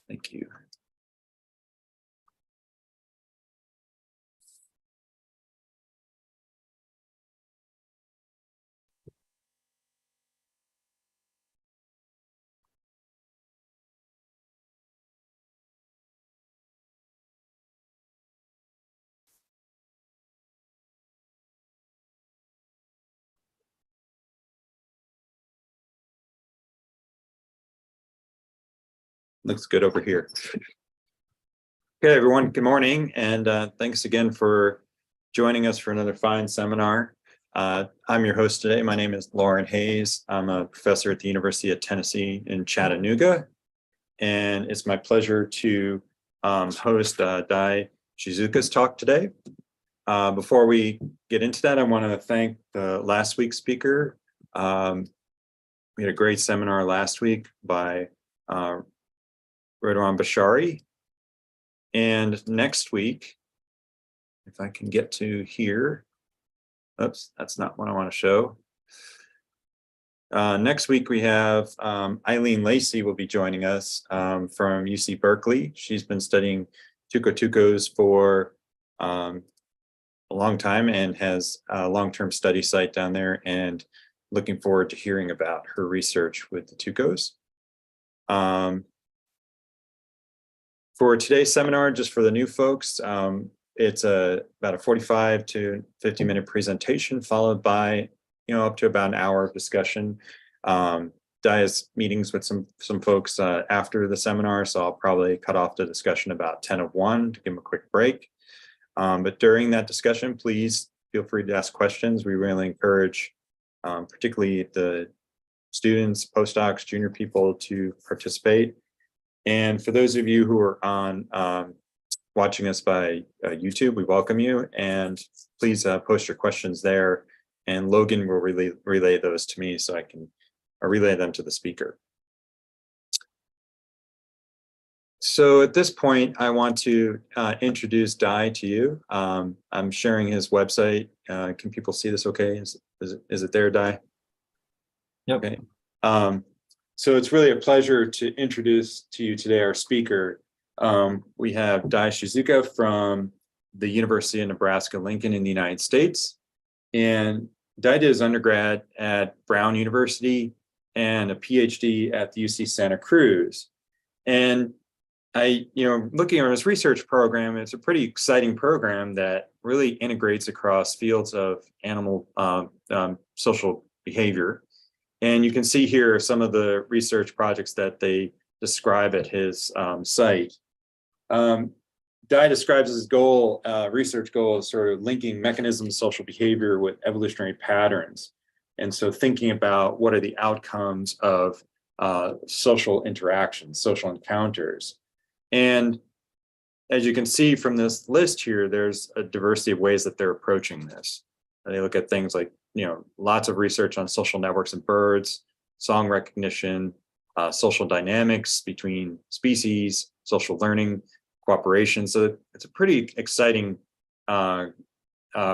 Thank you. Looks good over here. Okay, everyone, good morning, and thanks again for joining us for another fine seminar. I'm your host today. My name is Lauren Hayes. I'm a professor at the University of Tennessee in Chattanooga, and it's my pleasure to host Dai Shizuka's talk today. Before we get into that, I want to thank the last week's speaker. We had a great seminar last week by Ridwan Bashari. And next week, if I can get to here, oops, that's not what I want to show. Next week, we have Eileen Lacey will be joining us from UC Berkeley. She's been studying tucos for a long time and has a long-term study site down there, and looking forward to hearing about her research with the tucos. For today's seminar, just for the new folks, it's about a 45 to 50-minute presentation, followed by up to about an hour of discussion. Dai has meetings with some folks after the seminar, so I'll probably cut off the discussion about 10 of 1 to give them a quick break. But during that discussion, please feel free to ask questions. We really encourage, particularly the students, postdocs, junior people, to participate. And for those of you who are on watching us by YouTube, we welcome you, and please post your questions there, and Logan will relay those to me so I can relay them to the speaker. So at this point, I want to introduce Dai to you. I'm sharing his website. Can people see this okay? Is it there, Dai? Yep. Okay. So it's really a pleasure to introduce to you today our speaker. We have Dai Shizuka from the University of Nebraska, Lincoln in the United States. And Dai did his undergrad at Brown University and a PhD at the UC Santa Cruz. And looking at his research program, it's a pretty exciting program that really integrates across fields of animal social behavior. And you can see here some of the research projects that they describe at his site. Dai describes his goal, research goal, as sort of linking mechanisms of social behavior with evolutionary patterns. And so thinking about what are the outcomes of social interactions, social encounters. And as you can see from this list here, there's a diversity of ways that they're approaching this. And they look at things like lots of research on social networks in birds, song recognition, social dynamics between species, social learning, cooperation. So it's a pretty exciting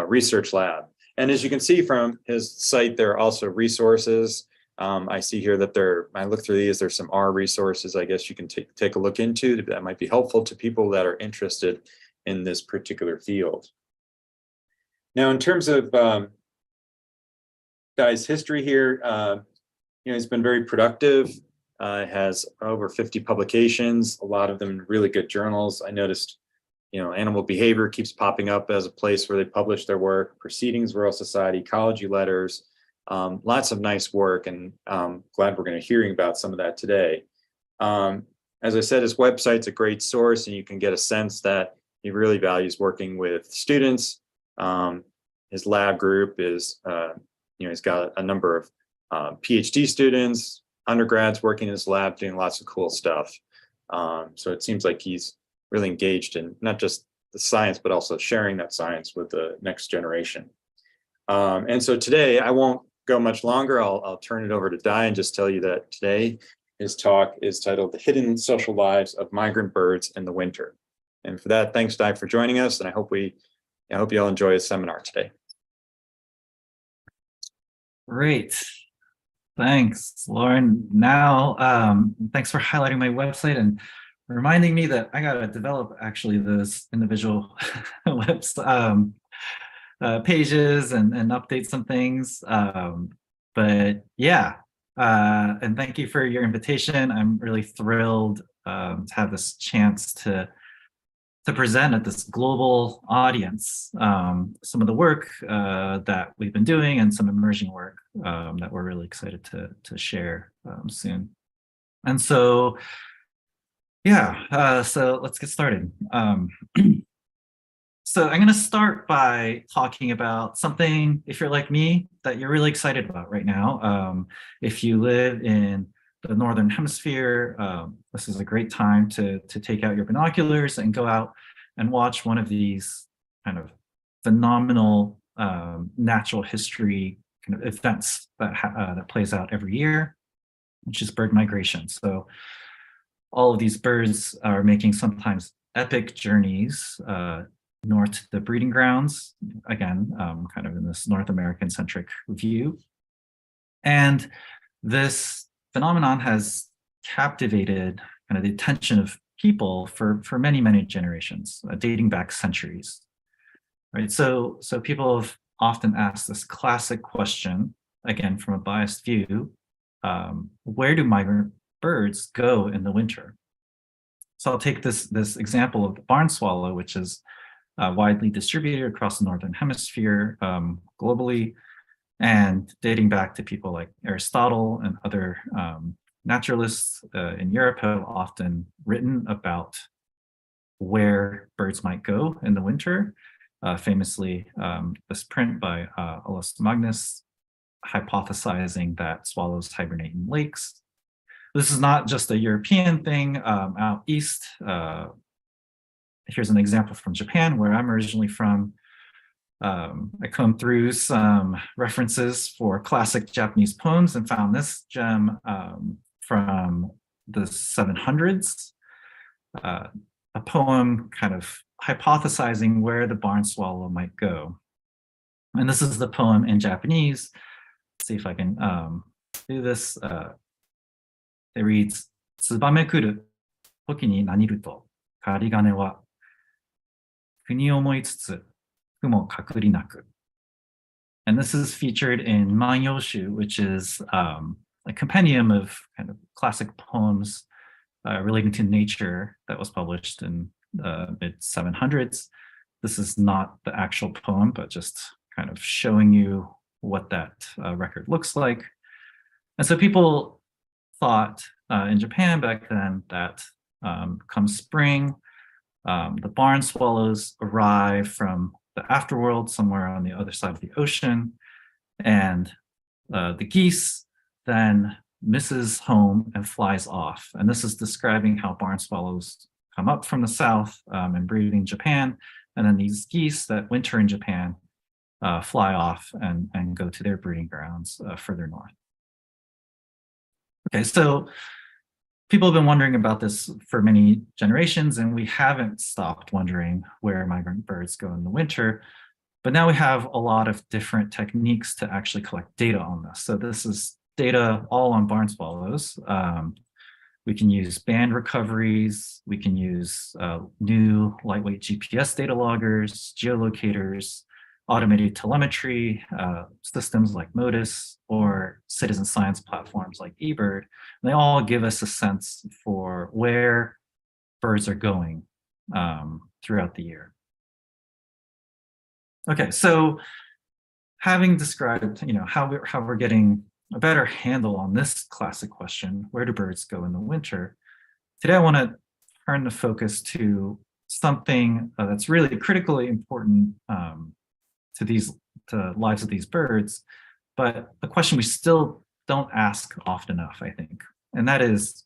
research lab. And as you can see from his site, there are also resources. I see here that I look through these, there's some R resources I guess you can take a look into that might be helpful to people that are interested in this particular field. Now, in terms of Dai's history here, he's been very productive, has over 50 publications, a lot of them in really good journals. I noticed, Animal Behavior keeps popping up as a place where they publish their work, Proceedings, Royal Society, Ecology Letters, lots of nice work, and glad we're going to be hearing about some of that today. As I said, his website's a great source, and you can get a sense that he really values working with students. His lab group is, he's got a number of PhD students, undergrads working in his lab, doing lots of cool stuff. So it seems like he's really engaged in not just the science, but also sharing that science with the next generation. And so today, I won't go much longer. I'll turn it over to Dai and just tell you that today his talk is titled The Hidden Social Lives of Migrant Birds in the Winter. And for that, thanks, Dai, for joining us. And I hope you all enjoy his seminar today. Great. Thanks, Lauren. Now, thanks for highlighting my website. And reminding me that I gotta develop actually those individual webs pages and update some things. But yeah, and thank you for your invitation. I'm really thrilled to have this chance to present at this global audience some of the work that we've been doing and some emerging work that we're really excited to share soon. And so, yeah, so let's get started. So I'm going to start by talking about something, if you're like me, that you're really excited about right now. If you live in the Northern Hemisphere, this is a great time to take out your binoculars and go out and watch one of these kind of phenomenal natural history kind of events that plays out every year, which is bird migration. So all of these birds are making sometimes epic journeys north to the breeding grounds, again, kind of in this North American centric view. And this phenomenon has captivated kind of the attention of people for many, many generations, dating back centuries, right? So people have often asked this classic question, again, from a biased view, where do migrant birds go in the winter? So I'll take this example of the barn swallow, which is widely distributed across the Northern Hemisphere globally, and dating back to people like Aristotle and other naturalists in Europe have often written about where birds might go in the winter. Famously, this print by Olaus Magnus hypothesizing that swallows hibernate in lakes. This is not just a European thing. Out east, here's an example from Japan, where I'm originally from. I combed through some references for classic Japanese poems and found this gem from the 700s, a poem kind of hypothesizing where the barn swallow might go. And this is the poem in Japanese. Let's see if I can do this. It reads, ツバメ来る時に何ると、狩り金は国思いつつ and this is featured in Manyoshu, which is a compendium of kind of classic poems relating to nature that was published in the mid 700s. This is not the actual poem, but just kind of showing you what that record looks like. And so people thought in Japan back then that come spring, the barn swallows arrive from the afterworld somewhere on the other side of the ocean, and the geese then misses home and flies off. And this is describing how barn swallows come up from the south and breed in Japan, and then these geese that winter in Japan fly off and go to their breeding grounds further north. Okay, so people have been wondering about this for many generations, and we haven't stopped wondering where migrant birds go in the winter. But now we have a lot of different techniques to actually collect data on this. So this is data all on barn swallows. We can use band recoveries. We can use new lightweight GPS data loggers, geolocators, automated telemetry systems like Modus, or citizen science platforms like eBird. They all give us a sense for where birds are going throughout the year. Okay, so having described, how we're getting a better handle on this classic question, where do birds go in the winter? Today, I want to turn the focus to something that's really critically important to the lives of these birds, but a question we still don't ask often enough, I think, and that is,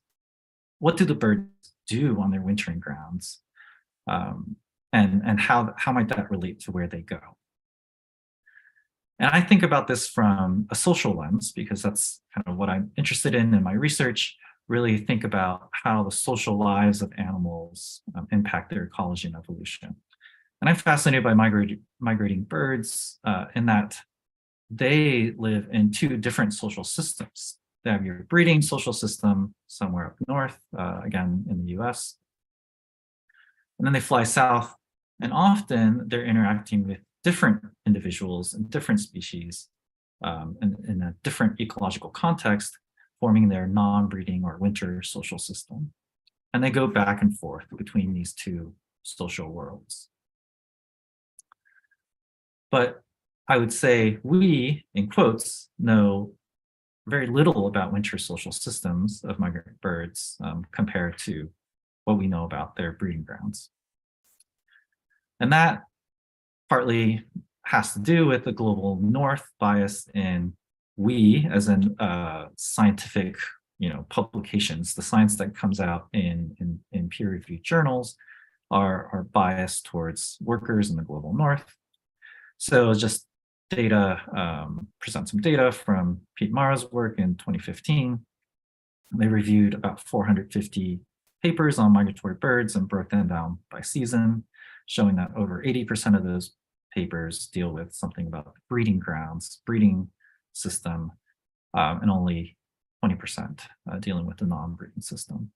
what do the birds do on their wintering grounds, and how might that relate to where they go? And I think about this from a social lens, because that's kind of what I'm interested in my research. Really think about how the social lives of animals impact their ecology and evolution. And I'm fascinated by migrating birds in that they live in two different social systems. They have your breeding social system somewhere up north, again in the US, And then they fly south, and often they're interacting with different individuals and different species in a different ecological context, forming their non-breeding or winter social system. And they go back and forth between these two social worlds. But I would say we, in quotes, know very little about winter social systems of migrant birds compared to what we know about their breeding grounds. And that partly has to do with the global north bias in we, as in scientific publications, the science that comes out in peer-reviewed journals are biased towards workers in the global north. So just present some data from Pete Mara's work in 2015. They reviewed about 450 papers on migratory birds and broke them down by season, showing that over 80% of those papers deal with something about the breeding grounds, breeding system, and only 20% dealing with the non-breeding system.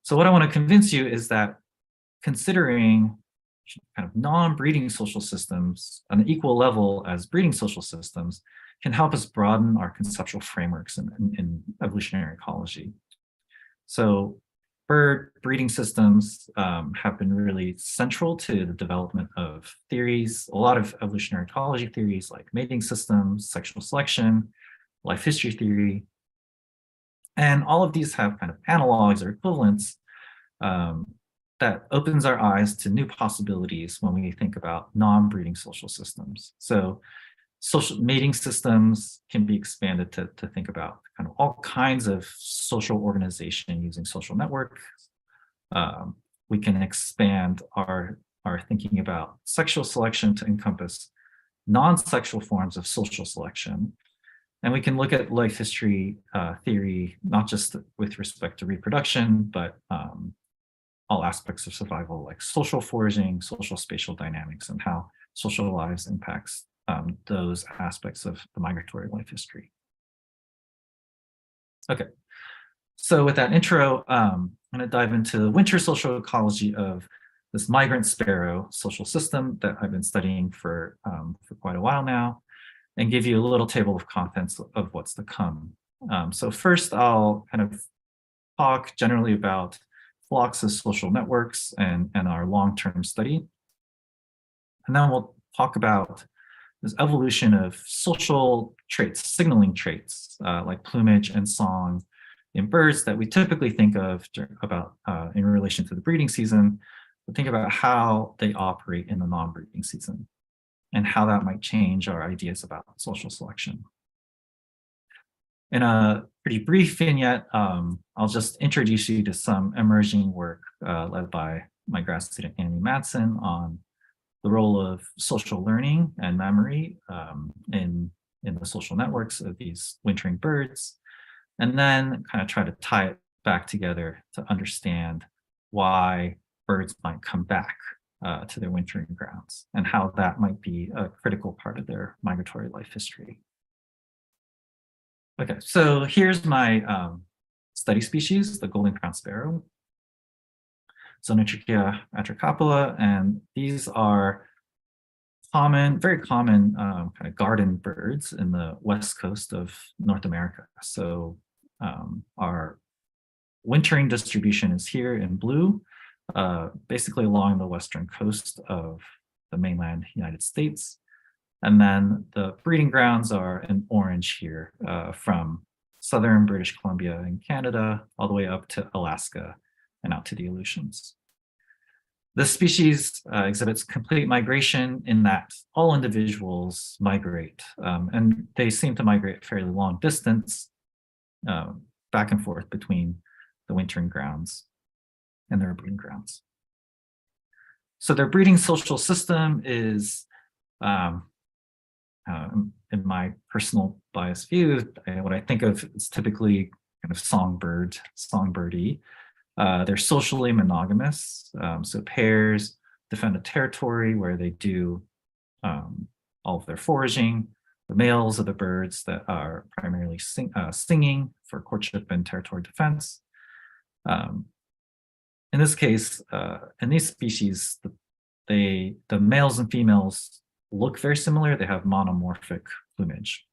So what I want to convince you is that considering kind of non-breeding social systems on an equal level as breeding social systems can help us broaden our conceptual frameworks in evolutionary ecology. So bird breeding systems have been really central to the development of theories, a lot of evolutionary ecology theories like mating systems, sexual selection, life history theory. And all of these have kind of analogs or equivalents that opens our eyes to new possibilities when we think about non-breeding social systems. So social mating systems can be expanded to think about kind of all kinds of social organization using social networks. We can expand our thinking about sexual selection to encompass non-sexual forms of social selection. And we can look at life history theory, not just with respect to reproduction, but all aspects of survival, like social foraging, social spatial dynamics, and how social lives impacts those aspects of the migratory life history. Okay, so with that intro, I'm going to dive into the winter social ecology of this migrant sparrow social system that I've been studying for quite a while now, and give you a little table of contents of what's to come. So first, I'll kind of talk generally about flocks as social networks and our long-term study. And then we'll talk about this evolution of social traits, signaling traits, like plumage and song in birds that we typically think of about in relation to the breeding season, but think about how they operate in the non-breeding season and how that might change our ideas about social selection. In a pretty brief vignette, I'll just introduce you to some emerging work led by my grad student Annie Madsen on the role of social learning and memory in the social networks of these wintering birds, and then kind of try to tie it back together to understand why birds might come back to their wintering grounds and how that might be a critical part of their migratory life history. Okay, so here's my study species, the golden crowned sparrow, Zonotrichia atricapilla, and these are very common kind of garden birds in the west coast of North America. So our wintering distribution is here in blue, basically along the western coast of the mainland United States. And then the breeding grounds are in orange here, from southern British Columbia in Canada all the way up to Alaska and out to the Aleutians. This species exhibits complete migration in that all individuals migrate, and they seem to migrate fairly long distance back and forth between the wintering grounds and their breeding grounds. So their breeding social system is in my personal biased view, what I think of is typically kind of songbirdy. They're socially monogamous, so pairs defend a territory where they do all of their foraging. The males of the birds that are primarily singing for courtship and territory defense. in this case, in these species, the males and females look very similar. They have monomorphic plumage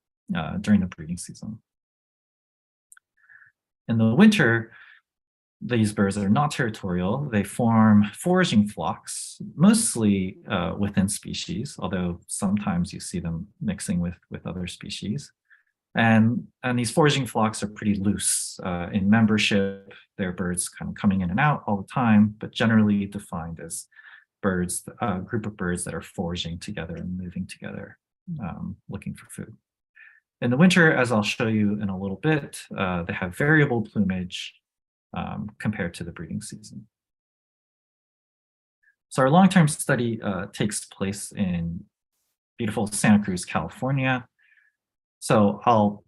during the breeding season. In the winter, these birds are not territorial. They form foraging flocks, mostly within species, although sometimes you see them mixing with other species. And these foraging flocks are pretty loose in membership. They're birds kind of coming in and out all the time, but generally defined as birds, a group of birds that are foraging together and moving together, looking for food. In the winter, as I'll show you in a little bit, they have variable plumage compared to the breeding season. So our long-term study takes place in beautiful Santa Cruz, California. So I'll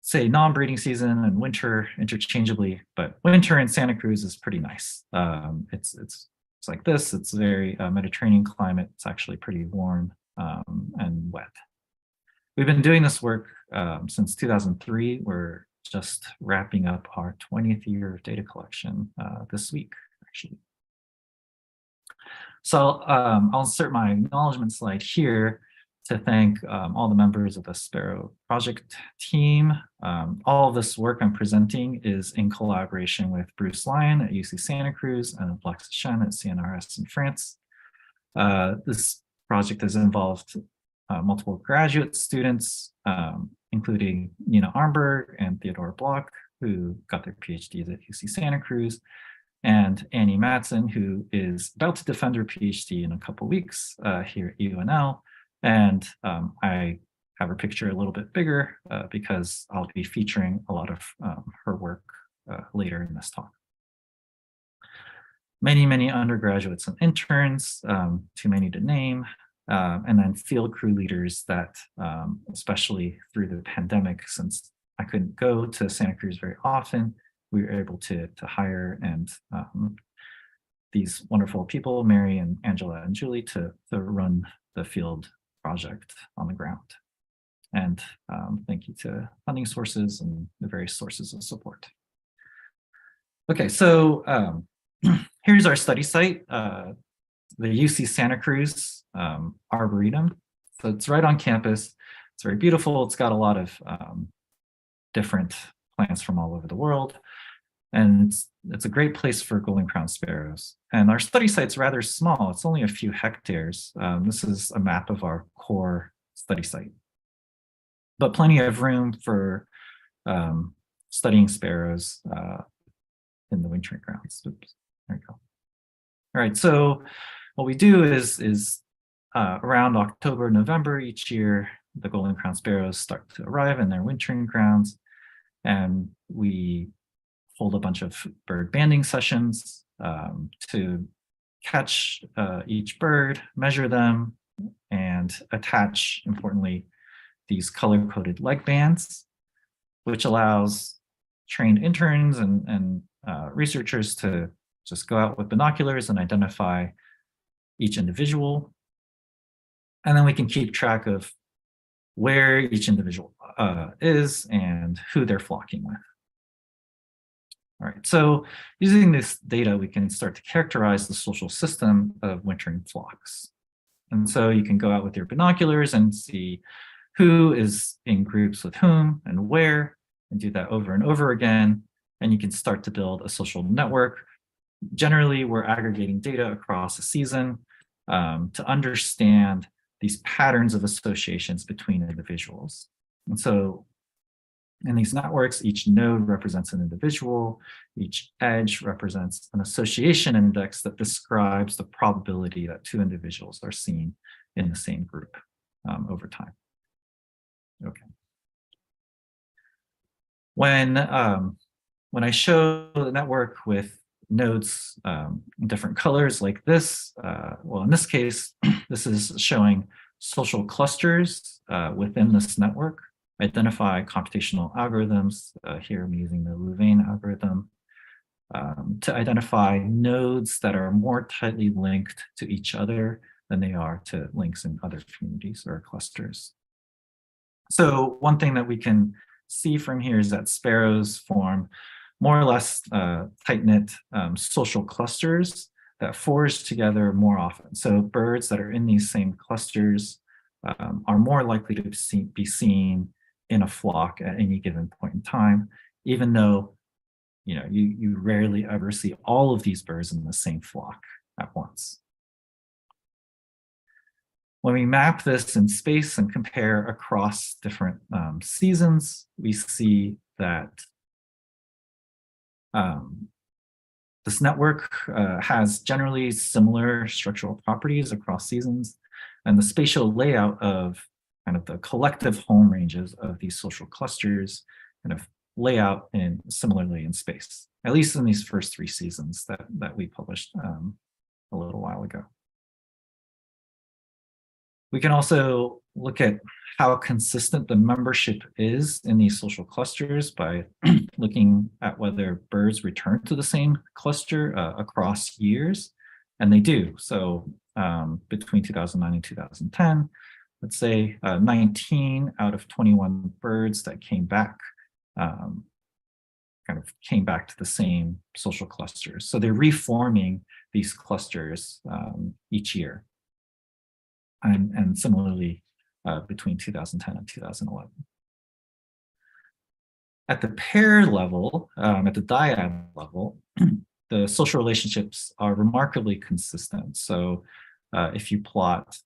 say non-breeding season and winter interchangeably, but winter in Santa Cruz is pretty nice. It's like this. It's very Mediterranean climate. It's actually pretty warm and wet. We've been doing this work since 2003. We're just wrapping up our 20th year of data collection this week, actually. So I'll insert my acknowledgement slide here to thank all the members of the Sparrow project team. All of this work I'm presenting is in collaboration with Bruce Lyon at UC Santa Cruz and Alexis Chaine at CNRS in France. This project has involved multiple graduate students, including Nina Armberg and Theodora Block, who got their PhDs at UC Santa Cruz, and Annie Matson, who is about to defend her PhD in a couple weeks here at UNL. And I have her picture a little bit bigger because I'll be featuring a lot of her work later in this talk. Many undergraduates and interns, too many to name, and then field crew leaders that, especially through the pandemic, since I couldn't go to Santa Cruz very often, we were able to hire and these wonderful people, Mary and Angela and Julie, to run the field project on the ground. And thank you to funding sources and the various sources of support. Okay, so here's our study site, the UC Santa Cruz Arboretum. So it's right on campus. It's very beautiful. It's got a lot of different plants from all over the world. And it's a great place for golden crowned sparrows. And our study site's rather small. It's only a few hectares. This is a map of our core study site. But plenty of room for studying sparrows in the wintering grounds. Oops, there we go. All right, so what we do is around October, November each year, the golden crowned sparrows start to arrive in their wintering grounds. And we hold a bunch of bird banding sessions to catch each bird, measure them, and attach, importantly, these color-coded leg bands, which allows trained interns and researchers to just go out with binoculars and identify each individual. And then we can keep track of where each individual is and who they're flocking with. All right, so using this data, we can start to characterize the social system of wintering flocks. And so you can go out with your binoculars and see who is in groups with whom and where, and do that over and over again. And you can start to build a social network. Generally, we're aggregating data across a season to understand these patterns of associations between individuals. And so in these networks, each node represents an individual, each edge represents an association index that describes the probability that two individuals are seen in the same group over time. Okay. When I show the network with nodes in different colors like this, well, in this case, this is showing social clusters within this network. Identify computational algorithms. Here I'm using the Louvain algorithm to identify nodes that are more tightly linked to each other than they are to links in other communities or clusters. So one thing that we can see from here is that sparrows form more or less tight-knit social clusters that forage together more often. So birds that are in these same clusters are more likely to be seen in a flock at any given point in time, even though you rarely ever see all of these birds in the same flock at once. When we map this in space and compare across different seasons, we see that this network has generally similar structural properties across seasons, and the spatial layout of kind of the collective home ranges of these social clusters kind of lay out similarly in space, at least in these first 3 seasons that we published a little while ago. We can also look at how consistent the membership is in these social clusters by looking at whether birds return to the same cluster across years, and they do. So between 2009 and 2010, let's say 19 out of 21 birds that came back came back to the same social clusters. So they're reforming these clusters each year. And similarly, between 2010 and 2011. At the pair level, at the dyad level, the social relationships are remarkably consistent. So if you plot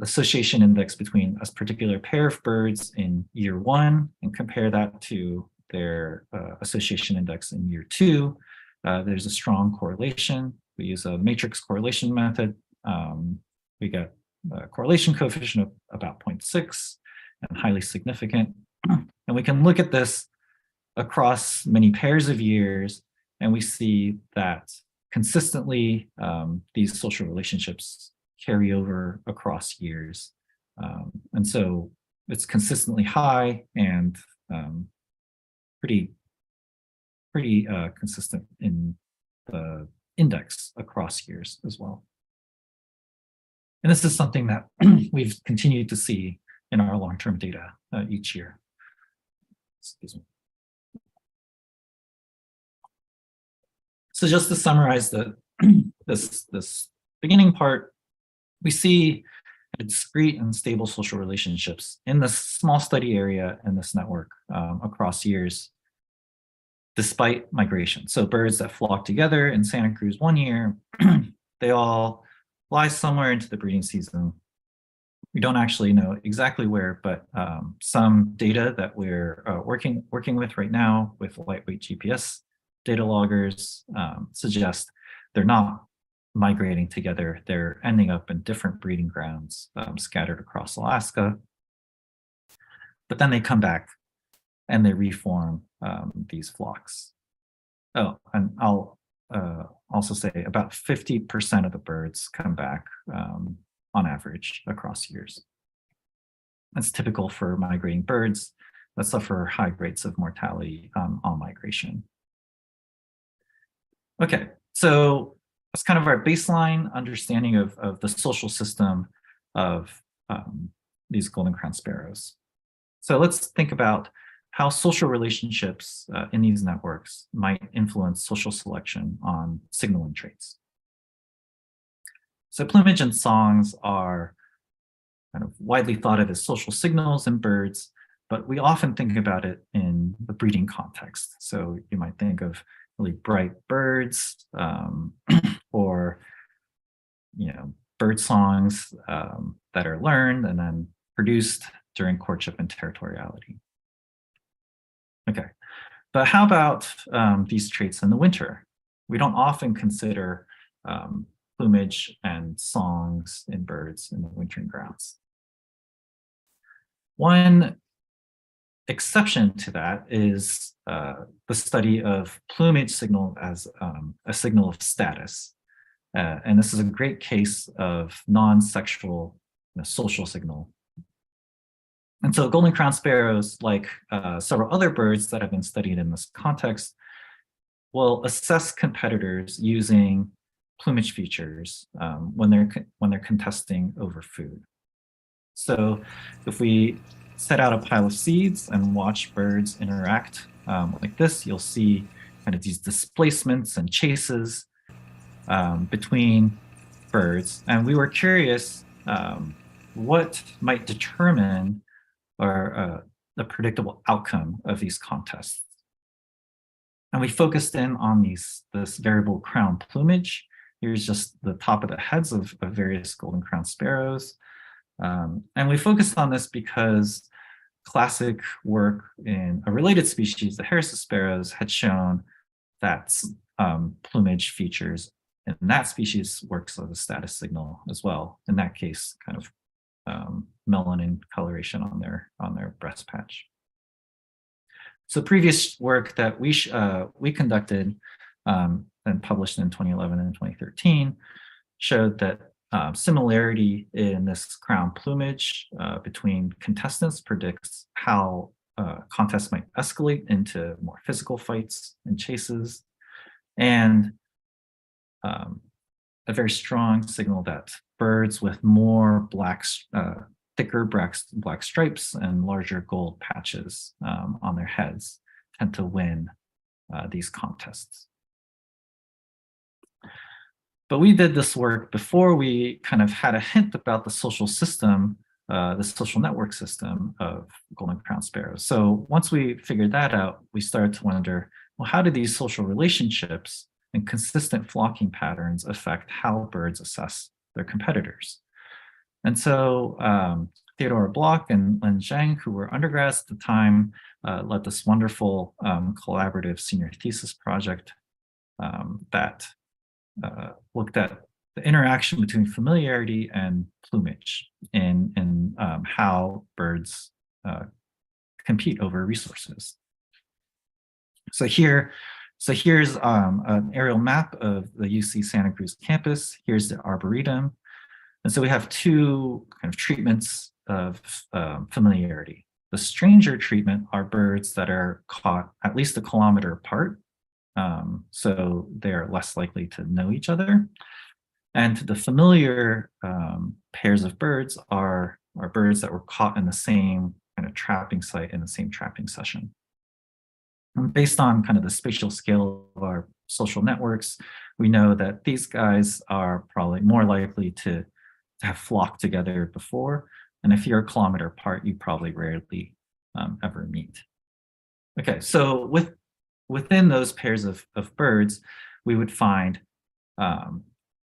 association index between a particular pair of birds in year 1 and compare that to their association index in year 2, there's a strong correlation. We use a matrix correlation method. We get a correlation coefficient of about 0.6 and highly significant. And we can look at this across many pairs of years, and we see that consistently these social relationships carry over across years. And so it's consistently high and pretty consistent in the index across years as well. And this is something that we've continued to see in our long-term data each year. Excuse me. So just to summarize this beginning part, we see discrete and stable social relationships in this small study area and this network across years, despite migration. So birds that flock together in Santa Cruz one year, they all fly somewhere into the breeding season. We don't actually know exactly where, but some data that we're working with right now with lightweight GPS data loggers suggest they're not migrating together. They're ending up in different breeding grounds scattered across Alaska. But then they come back and they reform these flocks. Oh, and I'll also say about 50% of the birds come back on average across years. That's typical for migrating birds that suffer high rates of mortality on migration. Okay, so that's kind of our baseline understanding of the social system of these golden crowned sparrows. So let's think about how social relationships in these networks might influence social selection on signaling traits. So plumage and songs are kind of widely thought of as social signals in birds, but we often think about it in the breeding context. So you might think of really bright birds or bird songs that are learned and then produced during courtship and territoriality. Okay, but how about these traits in the winter? We don't often consider plumage and songs in birds in the wintering grounds. One exception to that is the study of plumage signal as a signal of status. And this is a great case of non-sexual social signal. And so golden crowned sparrows, like several other birds that have been studied in this context, will assess competitors using plumage features when they're contesting over food. So if we set out a pile of seeds and watch birds interact like this, you'll see kind of these displacements and chases between birds. And we were curious what might determine or the predictable outcome of these contests. And we focused in on this variable crown plumage. Here's just the top of the heads of various golden crowned sparrows. And we focused on this because classic work in a related species, the Harris's sparrows, had shown that plumage features in that species works as a status signal as well. In that case, kind of melanin coloration on their breast patch. So previous work that we conducted and published in 2011 and 2013 showed that similarity in this crown plumage between contestants predicts how contests might escalate into more physical fights and chases, and a very strong signal that birds with more thicker black stripes and larger gold patches on their heads tend to win these contests. But we did this work before we kind of had a hint about the social system, the social network system of golden crowned sparrows. So once we figured that out, we started to wonder, well, how do these social relationships and consistent flocking patterns affect how birds assess their competitors? And so Theodore Bloch and Lin Zhang, who were undergrads at the time, led this wonderful collaborative senior thesis project that looked at the interaction between familiarity and plumage in how birds compete over resources. So here's an aerial map of the UC Santa Cruz campus. Here's the Arboretum. And so we have two kind of treatments of familiarity. The stranger treatment are birds that are caught at least a kilometer apart. So they're less likely to know each other. And the familiar pairs of birds are birds that were caught in the same kind of trapping site in the same trapping session. And based on kind of the spatial scale of our social networks, we know that these guys are probably more likely to have flocked together before. And if you're a kilometer apart, you probably rarely ever meet. Okay, so within those pairs of birds, we would find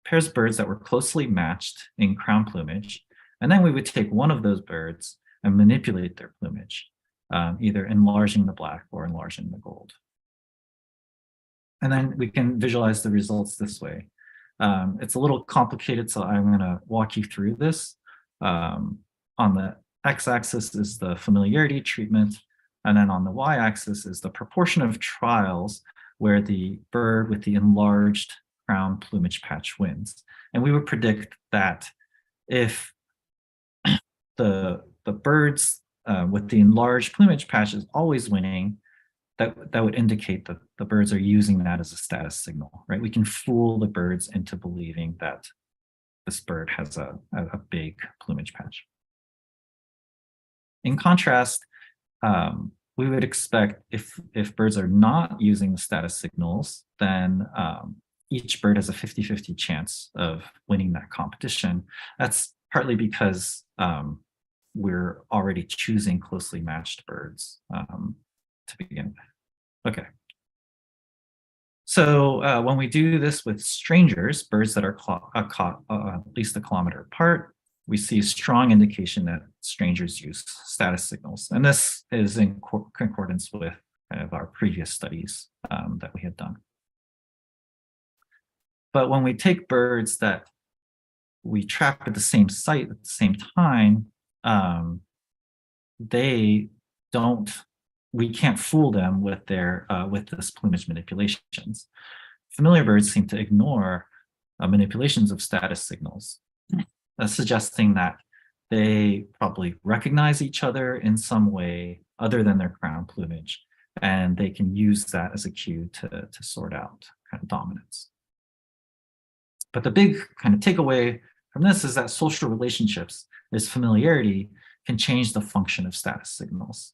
pairs of birds that were closely matched in crown plumage. And then we would take one of those birds and manipulate their plumage, either enlarging the black or enlarging the gold. And then we can visualize the results this way. It's a little complicated, so I'm going to walk you through this. On the x-axis is the familiarity treatment, and then on the y-axis is the proportion of trials where the bird with the enlarged crown plumage patch wins. And we would predict that if the birds with the enlarged plumage patch is always winning, that would indicate that the birds are using that as a status signal, right? We can fool the birds into believing that this bird has a big plumage patch. In contrast, we would expect if birds are not using the status signals, then each bird has a 50-50 chance of winning that competition. That's partly because we're already choosing closely matched birds to begin with. Okay. So when we do this with strangers, birds that are caught at least a kilometer apart, we see strong indication that strangers use status signals. And this is in concordance with kind of our previous studies that we had done. But when we take birds that we trap at the same site at the same time, we can't fool them with this plumage manipulations. Familiar birds seem to ignore manipulations of status signals, suggesting that they probably recognize each other in some way other than their crown plumage, and they can use that as a cue to sort out kind of dominance. But the big kind of takeaway from this is that social relationships, this familiarity, can change the function of status signals.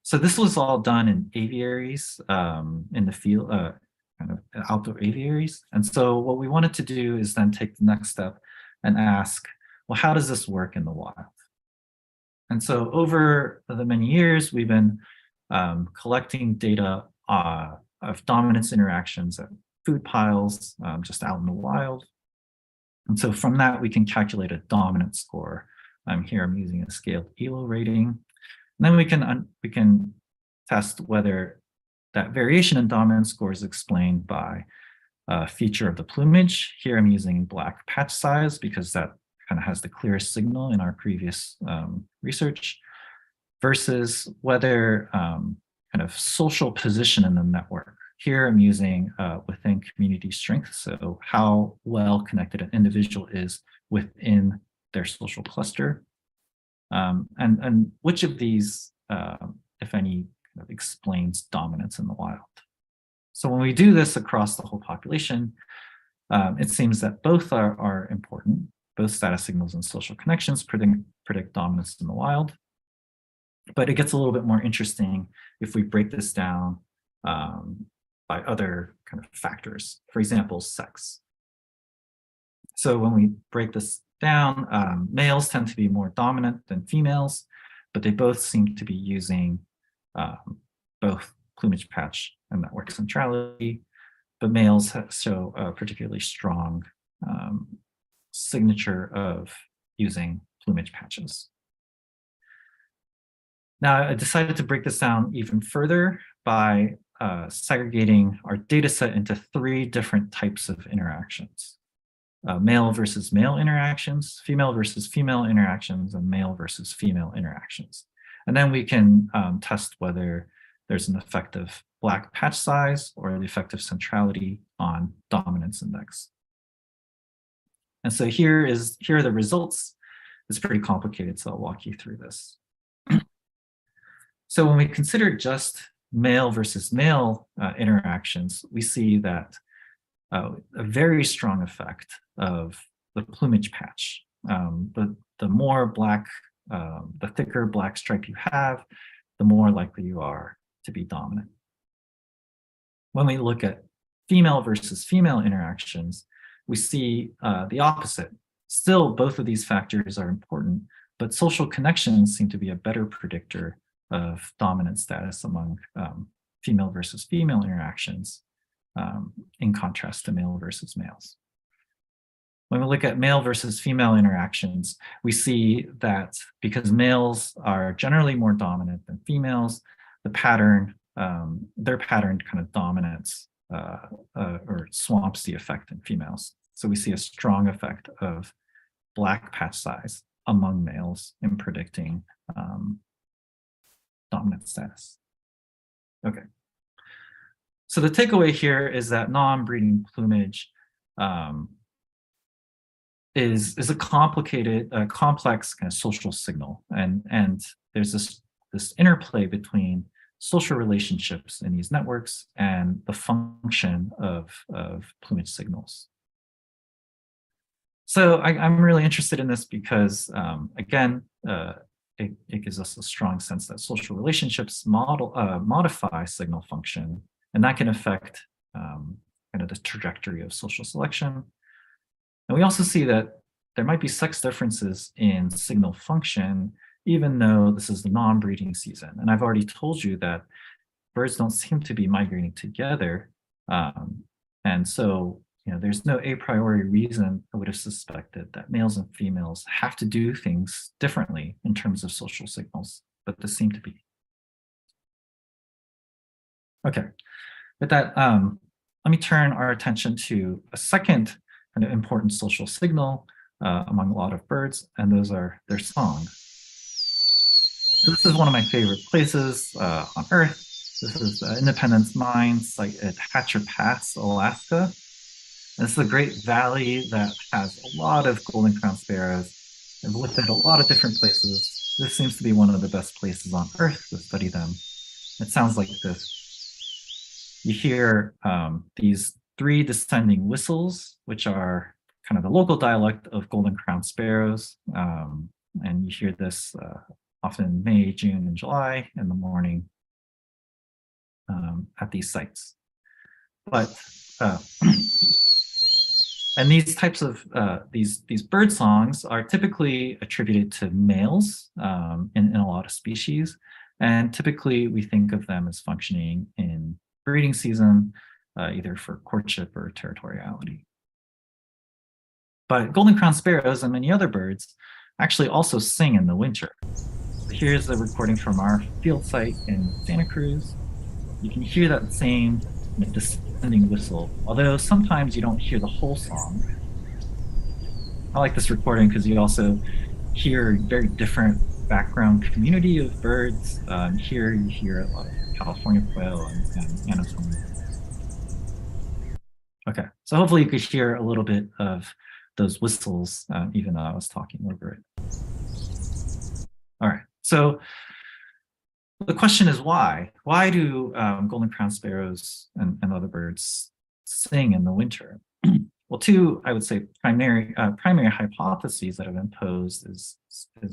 So this was all done in aviaries in the field, kind of outdoor aviaries. And so what we wanted to do is then take the next step and ask, well, how does this work in the wild? And so over the many years, we've been collecting data of dominance interactions at food piles just out in the wild. And so from that, we can calculate a dominance score. Here I'm using a scaled ELO rating. And then we can test whether that variation in dominance score is explained by a feature of the plumage. Here I'm using black patch size because that kind of has the clearest signal in our previous research, versus whether kind of social position in the network. Here I'm using within community strength, so how well connected an individual is within their social cluster. And which of these, if any, kind of explains dominance in the wild. So when we do this across the whole population, it seems that both are important. Both status signals and social connections predict dominance in the wild. But it gets a little bit more interesting if we break this down by other kind of factors. For example, sex. So when we break this down, males tend to be more dominant than females, but they both seem to be using both plumage patch and network centrality. But males show a particularly strong signature of using plumage patches. Now, I decided to break this down even further by segregating our data set into 3 different types of interactions. Male versus male interactions, female versus female interactions, and male versus female interactions. And then we can test whether there's an effect of black patch size or the effect of centrality on dominance index. And so here are the results. It's pretty complicated, so I'll walk you through this. So when we consider just male versus male interactions, we see that a very strong effect of the plumage patch. The more black, the thicker black stripe you have, the more likely you are to be dominant. When we look at female versus female interactions, we see the opposite. Still, both of these factors are important, but social connections seem to be a better predictor of dominant status among female versus female interactions, in contrast to male versus males. When we look at male versus female interactions, we see that because males are generally more dominant than females, the pattern, their pattern kind of dominates or swamps the effect in females. So we see a strong effect of black patch size among males in predicting dominant status. Okay. So the takeaway here is that non-breeding plumage is a complicated, complex kind of social signal, and there's this interplay between social relationships in these networks and the function of plumage signals. So I'm really interested in this because, again, it gives us a strong sense that social relationships modify signal function, and that can affect kind of the trajectory of social selection. And we also see that there might be sex differences in signal function, even though this is the non-breeding season. And I've already told you that birds don't seem to be migrating together. And so, there's no a priori reason I would have suspected that males and females have to do things differently in terms of social signals, but this seemed to be. Okay, with that, let me turn our attention to a second kind of important social signal among a lot of birds, and those are their song. So this is one of my favorite places on Earth. This is Independence Mine site at Hatcher Pass, Alaska. And this is a great valley that has a lot of golden crown sparrows. I've looked at a lot of different places. This seems to be one of the best places on Earth to study them. It sounds like this. You hear these 3 descending whistles, which are kind of the local dialect of golden crown sparrows. And you hear this often in May, June, and July in the morning at these sites. But and these types of these bird songs are typically attributed to males in a lot of species, and typically we think of them as functioning in breeding season, either for courtship or territoriality. But golden crowned sparrows and many other birds actually also sing in the winter. Here's a recording from our field site in Santa Cruz. You can hear that same descending whistle, although sometimes you don't hear the whole song. I like this recording because you also hear a very different background community of birds. Here you hear like California quail and anatomy. Okay, so hopefully you could hear a little bit of those whistles, even though I was talking over it. All right, so the question is why? Why do golden crowned sparrows and other birds sing in the winter? Well, two, I would say, primary hypotheses that have been posed is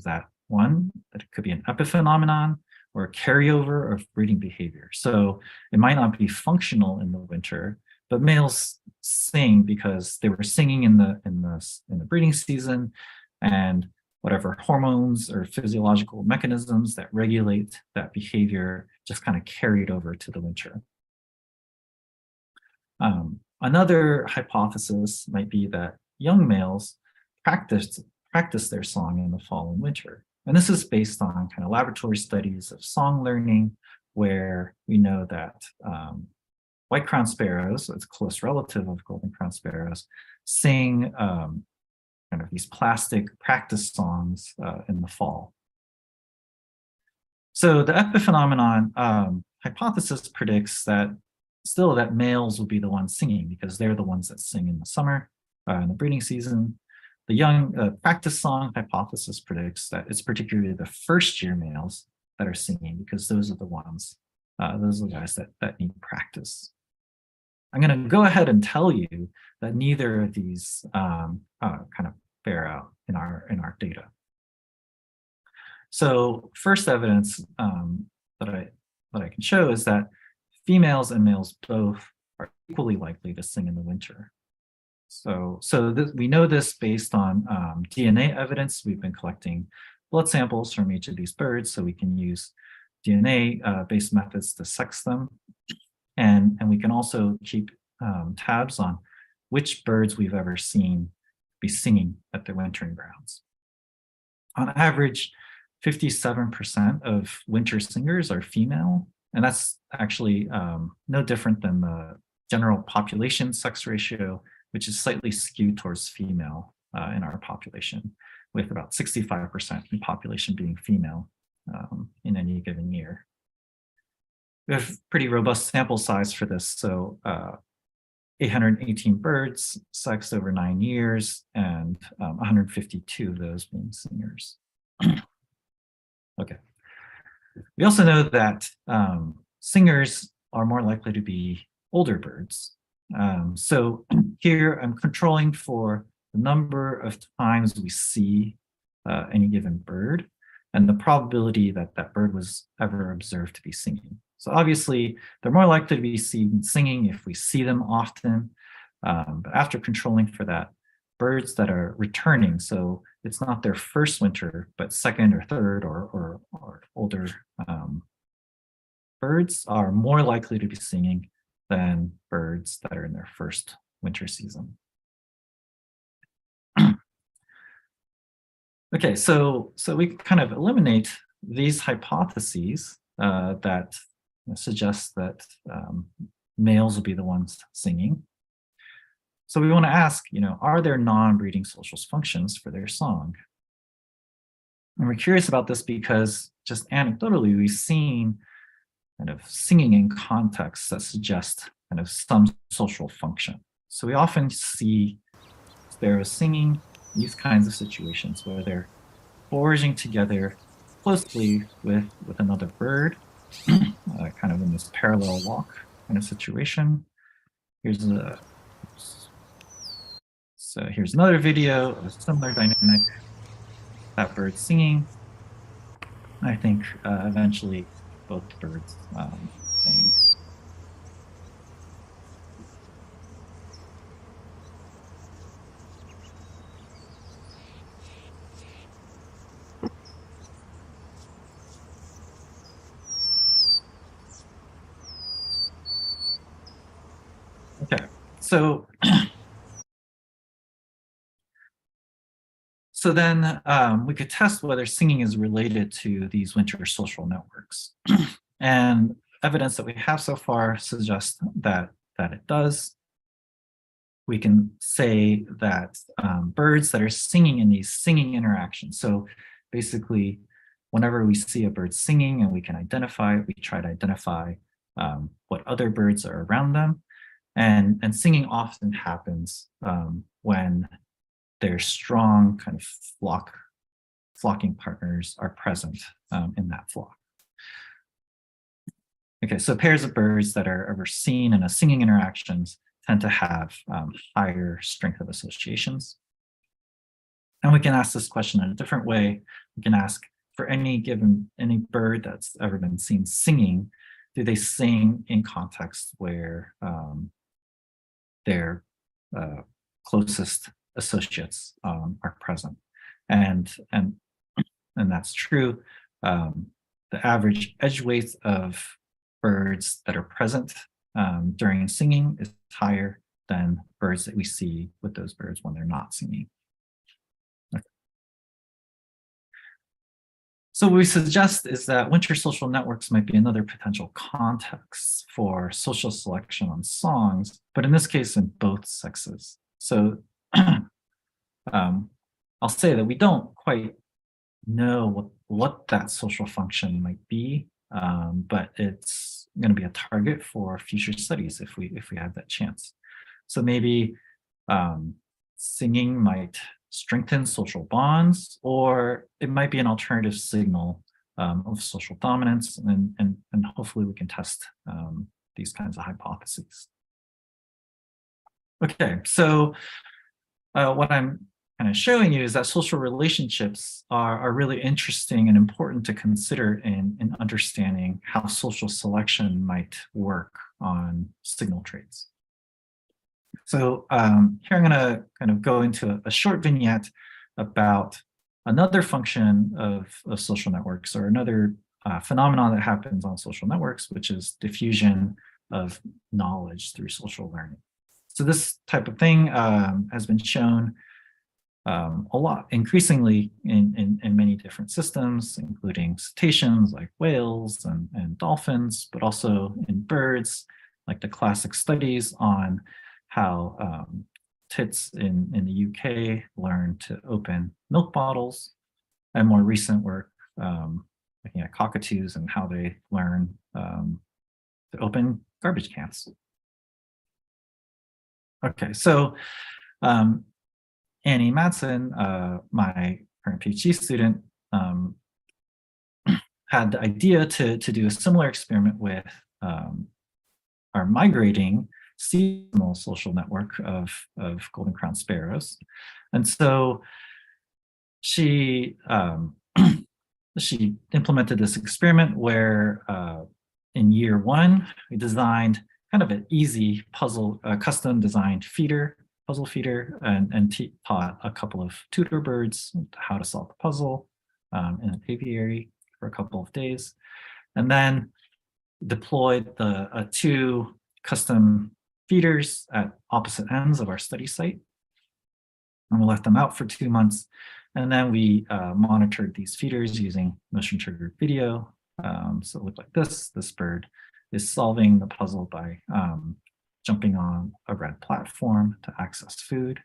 that one, that it could be an epiphenomenon or a carryover of breeding behavior. So it might not be functional in the winter, but males sing because they were singing in the breeding season, and whatever hormones or physiological mechanisms that regulate that behavior just kind of carried over to the winter. Another hypothesis might be that young males practice their song in the fall and winter. And this is based on kind of laboratory studies of song learning, where we know that white-crowned sparrows, so it's a close relative of golden-crowned sparrows, sing kind of these plastic practice songs in the fall. So the epiphenomenon hypothesis predicts that still that males will be the ones singing because they're the ones that sing in the summer, in the breeding season. The young practice song hypothesis predicts that it's particularly the first year males that are singing because those are the ones, those are the guys that need practice. I'm going to go ahead and tell you that neither of these kind of bear out in our data. So first evidence that I can show is that females and males both are equally likely to sing in the winter. So we know this based on DNA evidence. We've been collecting blood samples from each of these birds, so we can use DNA-based methods to sex them. And we can also keep tabs on which birds we've ever seen be singing at their wintering grounds. On average, 57% of winter singers are female, and that's actually no different than the general population sex ratio, which is slightly skewed towards female in our population, with about 65% of the population being female in any given year. We have pretty robust sample size for this, so 818 birds sexed over 9 years, and 152 of those being singers. Okay. We also know that singers are more likely to be older birds. So here I'm controlling for the number of times we see any given bird and the probability that that bird was ever observed to be singing. So obviously, they're more likely to be seen singing if we see them often. But after controlling for that, birds that are returning, so it's not their first winter, but second or third or older birds are more likely to be singing than birds that are in their first winter season. Okay, so we kind of eliminate these hypotheses that suggest that males will be the ones singing. So we want to ask, are there non-breeding social functions for their song? And we're curious about this because just anecdotally, we've seen kind of singing in contexts that suggest kind of some social function. So we often see sparrows singing these kinds of situations where they're foraging together closely with another bird, kind of in this parallel walk kind of situation. Here's here's another video of a similar dynamic. that bird singing. I think eventually both birds sing. Okay, so then we could test whether singing is related to these winter social networks. And evidence that we have so far suggests that it does. We can say that birds that are singing in these singing interactions. So basically, whenever we see a bird singing and we can identify it, we try to identify what other birds are around them. And singing often happens when their strong kind of flocking partners are present in that flock. Okay, so pairs of birds that are ever seen in a singing interactions tend to have higher strength of associations. And we can ask this question in a different way. We can ask for any bird that's ever been seen singing, do they sing in context where their closest associates are present? And that's true. The average edge weight of birds that are present during singing is higher than birds that we see with those birds when they're not singing. Okay. So what we suggest is that winter social networks might be another potential context for social selection on songs, but in this case in both sexes. So I'll say that we don't quite know what that social function might be, but it's going to be a target for future studies if we have that chance. So maybe singing might strengthen social bonds, or it might be an alternative signal of social dominance, and hopefully we can test these kinds of hypotheses. Okay, so what I'm kind of showing you is that social relationships are really interesting and important to consider in understanding how social selection might work on signal traits. So here I'm going to kind of go into a short vignette about another function of social networks, or another phenomenon that happens on social networks, which is diffusion of knowledge through social learning. So this type of thing has been shown a lot, increasingly in many different systems, including cetaceans like whales and dolphins, but also in birds, like the classic studies on how tits in the UK learn to open milk bottles, and more recent work looking at cockatoos and how they learn to open garbage cans. Okay, so Annie Madsen, my current PhD student, had the idea to do a similar experiment with our migrating seasonal social network of golden crowned sparrows. And so she she implemented this experiment where in year one, we designed kind of an easy puzzle, custom designed puzzle feeder, and taught a couple of tutor birds how to solve the puzzle in an apiary for a couple of days, and then deployed the two custom feeders at opposite ends of our study site. And we left them out for 2 months. And then we monitored these feeders using motion triggered video. So it looked like this. This bird is solving the puzzle by jumping on a red platform to access food.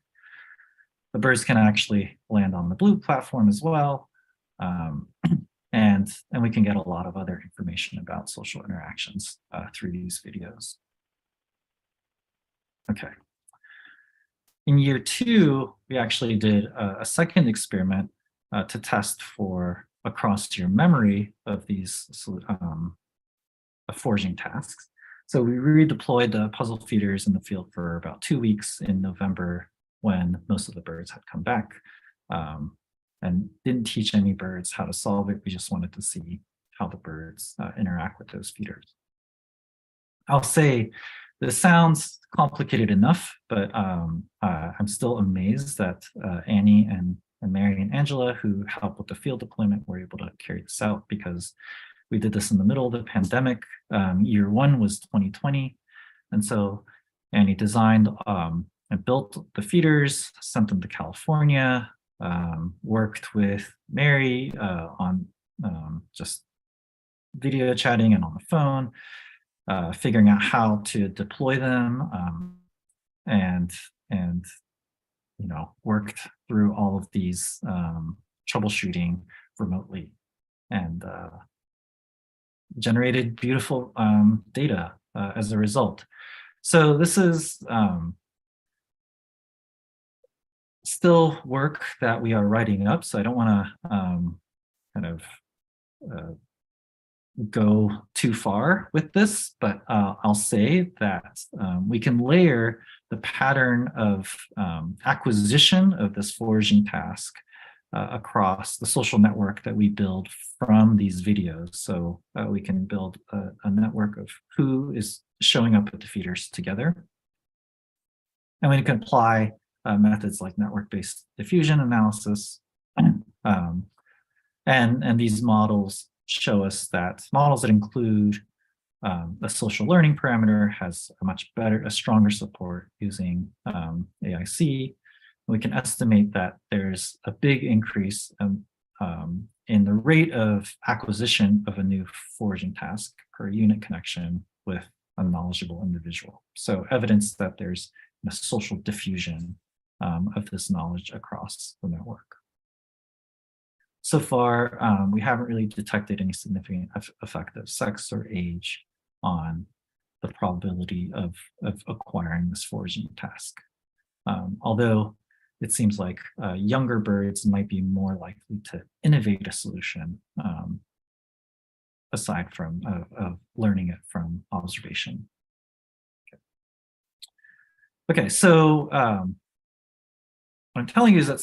The birds can actually land on the blue platform as well. And we can get a lot of other information about social interactions through these videos. Okay. In year two, we actually did a second experiment to test for across-year memory of these foraging tasks. So we redeployed the puzzle feeders in the field for about 2 weeks in November, when most of the birds had come back. And and didn't teach any birds how to solve it. We just wanted to see how the birds interact with those feeders. I'll say this sounds complicated enough, but I'm still amazed that Annie and Mary and Angela, who helped with the field deployment, were able to carry this out, because we did this in the middle of the pandemic. Year one was 2020. And so Annie designed and built the feeders, sent them to California, worked with Mary on just video chatting and on the phone, figuring out how to deploy them, and worked through all of these troubleshooting remotely, and generated beautiful data as a result. So this is still work that we are writing up, so I don't want to go too far with this, but I'll say that we can layer the pattern of acquisition of this foraging task across the social network that we build from these videos. So we can build a network of who is showing up at the feeders together. And we can apply methods like network-based diffusion analysis. And these models show us that models that include a social learning parameter has a stronger support using AIC. We can estimate that there's a big increase in the rate of acquisition of a new foraging task per unit connection with a knowledgeable individual. So evidence that there's a social diffusion of this knowledge across the network. So far, we haven't really detected any significant effect of sex or age on the probability of acquiring this foraging task. Although it seems like younger birds might be more likely to innovate a solution aside from learning it from observation. Okay, so what I'm telling you is that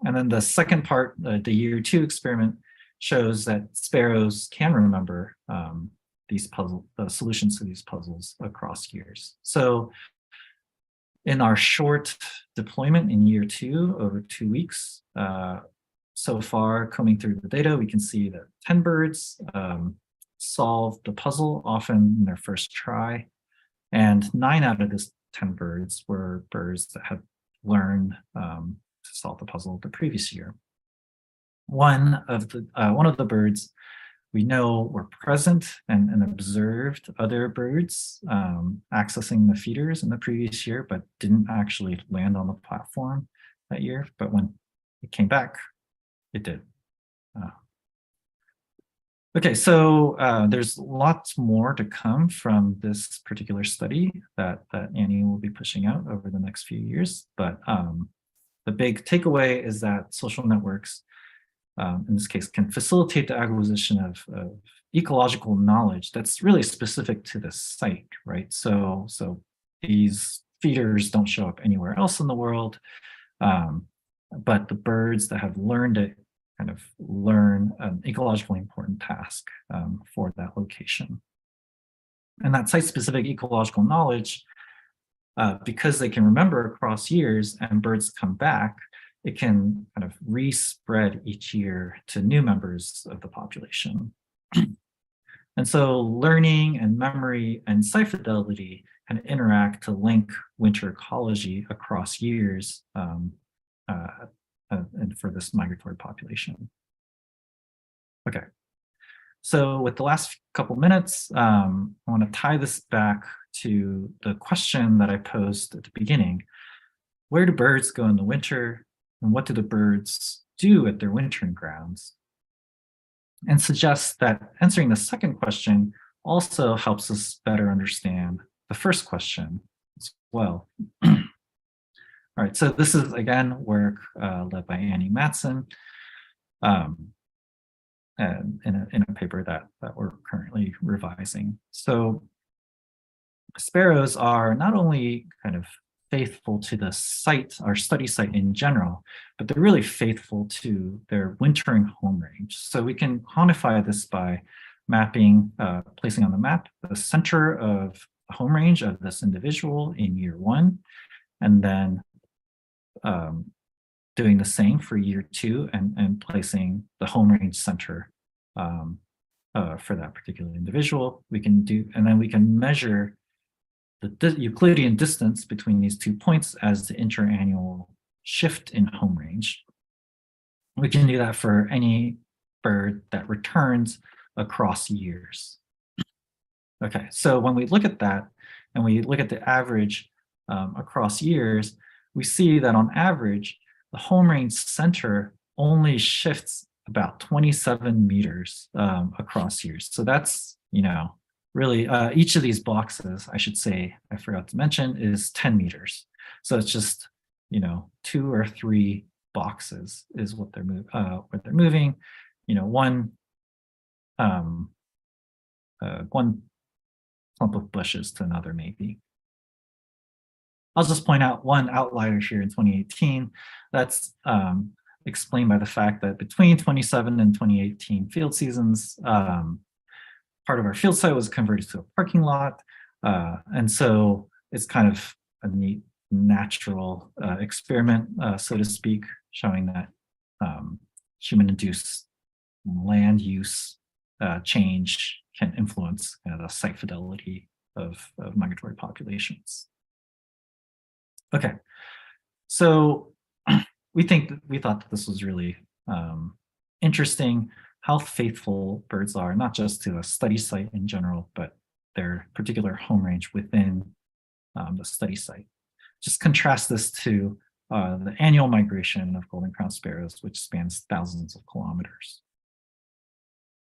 and then the second part, the year 2 experiment, shows that sparrows can remember these solutions to these puzzles across years. So in our short deployment in year 2, over 2 weeks, so far coming through the data, we can see that 10 birds solved the puzzle, often in their first try. And 9 out of these 10 birds were birds that had learned to solve the puzzle the previous year. One of the birds we know were present and observed other birds accessing the feeders in the previous year, but didn't actually land on the platform that year. But when it came back, it did. Okay, so there's lots more to come from this particular study that Annie will be pushing out over the next few years. But the big takeaway is that social networks, in this case, can facilitate the acquisition of ecological knowledge that's really specific to the site, right? So these feeders don't show up anywhere else in the world, but the birds that have learned it kind of learn an ecologically important task for that location. And that site-specific ecological knowledge, because they can remember across years and birds come back, it can kind of respread each year to new members of the population. And so learning and memory and site fidelity can interact to link winter ecology across years and for this migratory population. Okay, so with the last couple minutes, I want to tie this back to the question that I posed at the beginning. Where do birds go in the winter, and what do the birds do at their wintering grounds? And suggest that answering the second question also helps us better understand the first question as well. All right, so this is, again, work led by Annie Matson in a paper that we're currently revising. So sparrows are not only kind of faithful to the site, our study site in general, but they're really faithful to their wintering home range. So we can quantify this by mapping, placing on the map the center of the home range of this individual in year 1, and then doing the same for year 2 and placing the home range center for that particular individual. We can do, and then we can measure the Euclidean distance between these 2 points as the interannual shift in home range. We can do that for any bird that returns across years. Okay, so when we look at that and we look at the average across years, we see that on average, the home range center only shifts about 27 meters across years. So that's, really each of these boxes, I should say, I forgot to mention, is 10 meters. So it's just, 2 or 3 boxes is what they're moving. One clump of bushes to another, maybe. I'll just point out one outlier here in 2018. That's explained by the fact that between 2017 and 2018 field seasons, part of our field site was converted to a parking lot. And so it's kind of a neat natural experiment, so to speak, showing that human-induced land use change can influence the site fidelity of migratory populations. Okay, so we thought that this was really interesting, how faithful birds are, not just to a study site in general, but their particular home range within the study site. Just contrast this to the annual migration of golden crowned sparrows, which spans thousands of kilometers.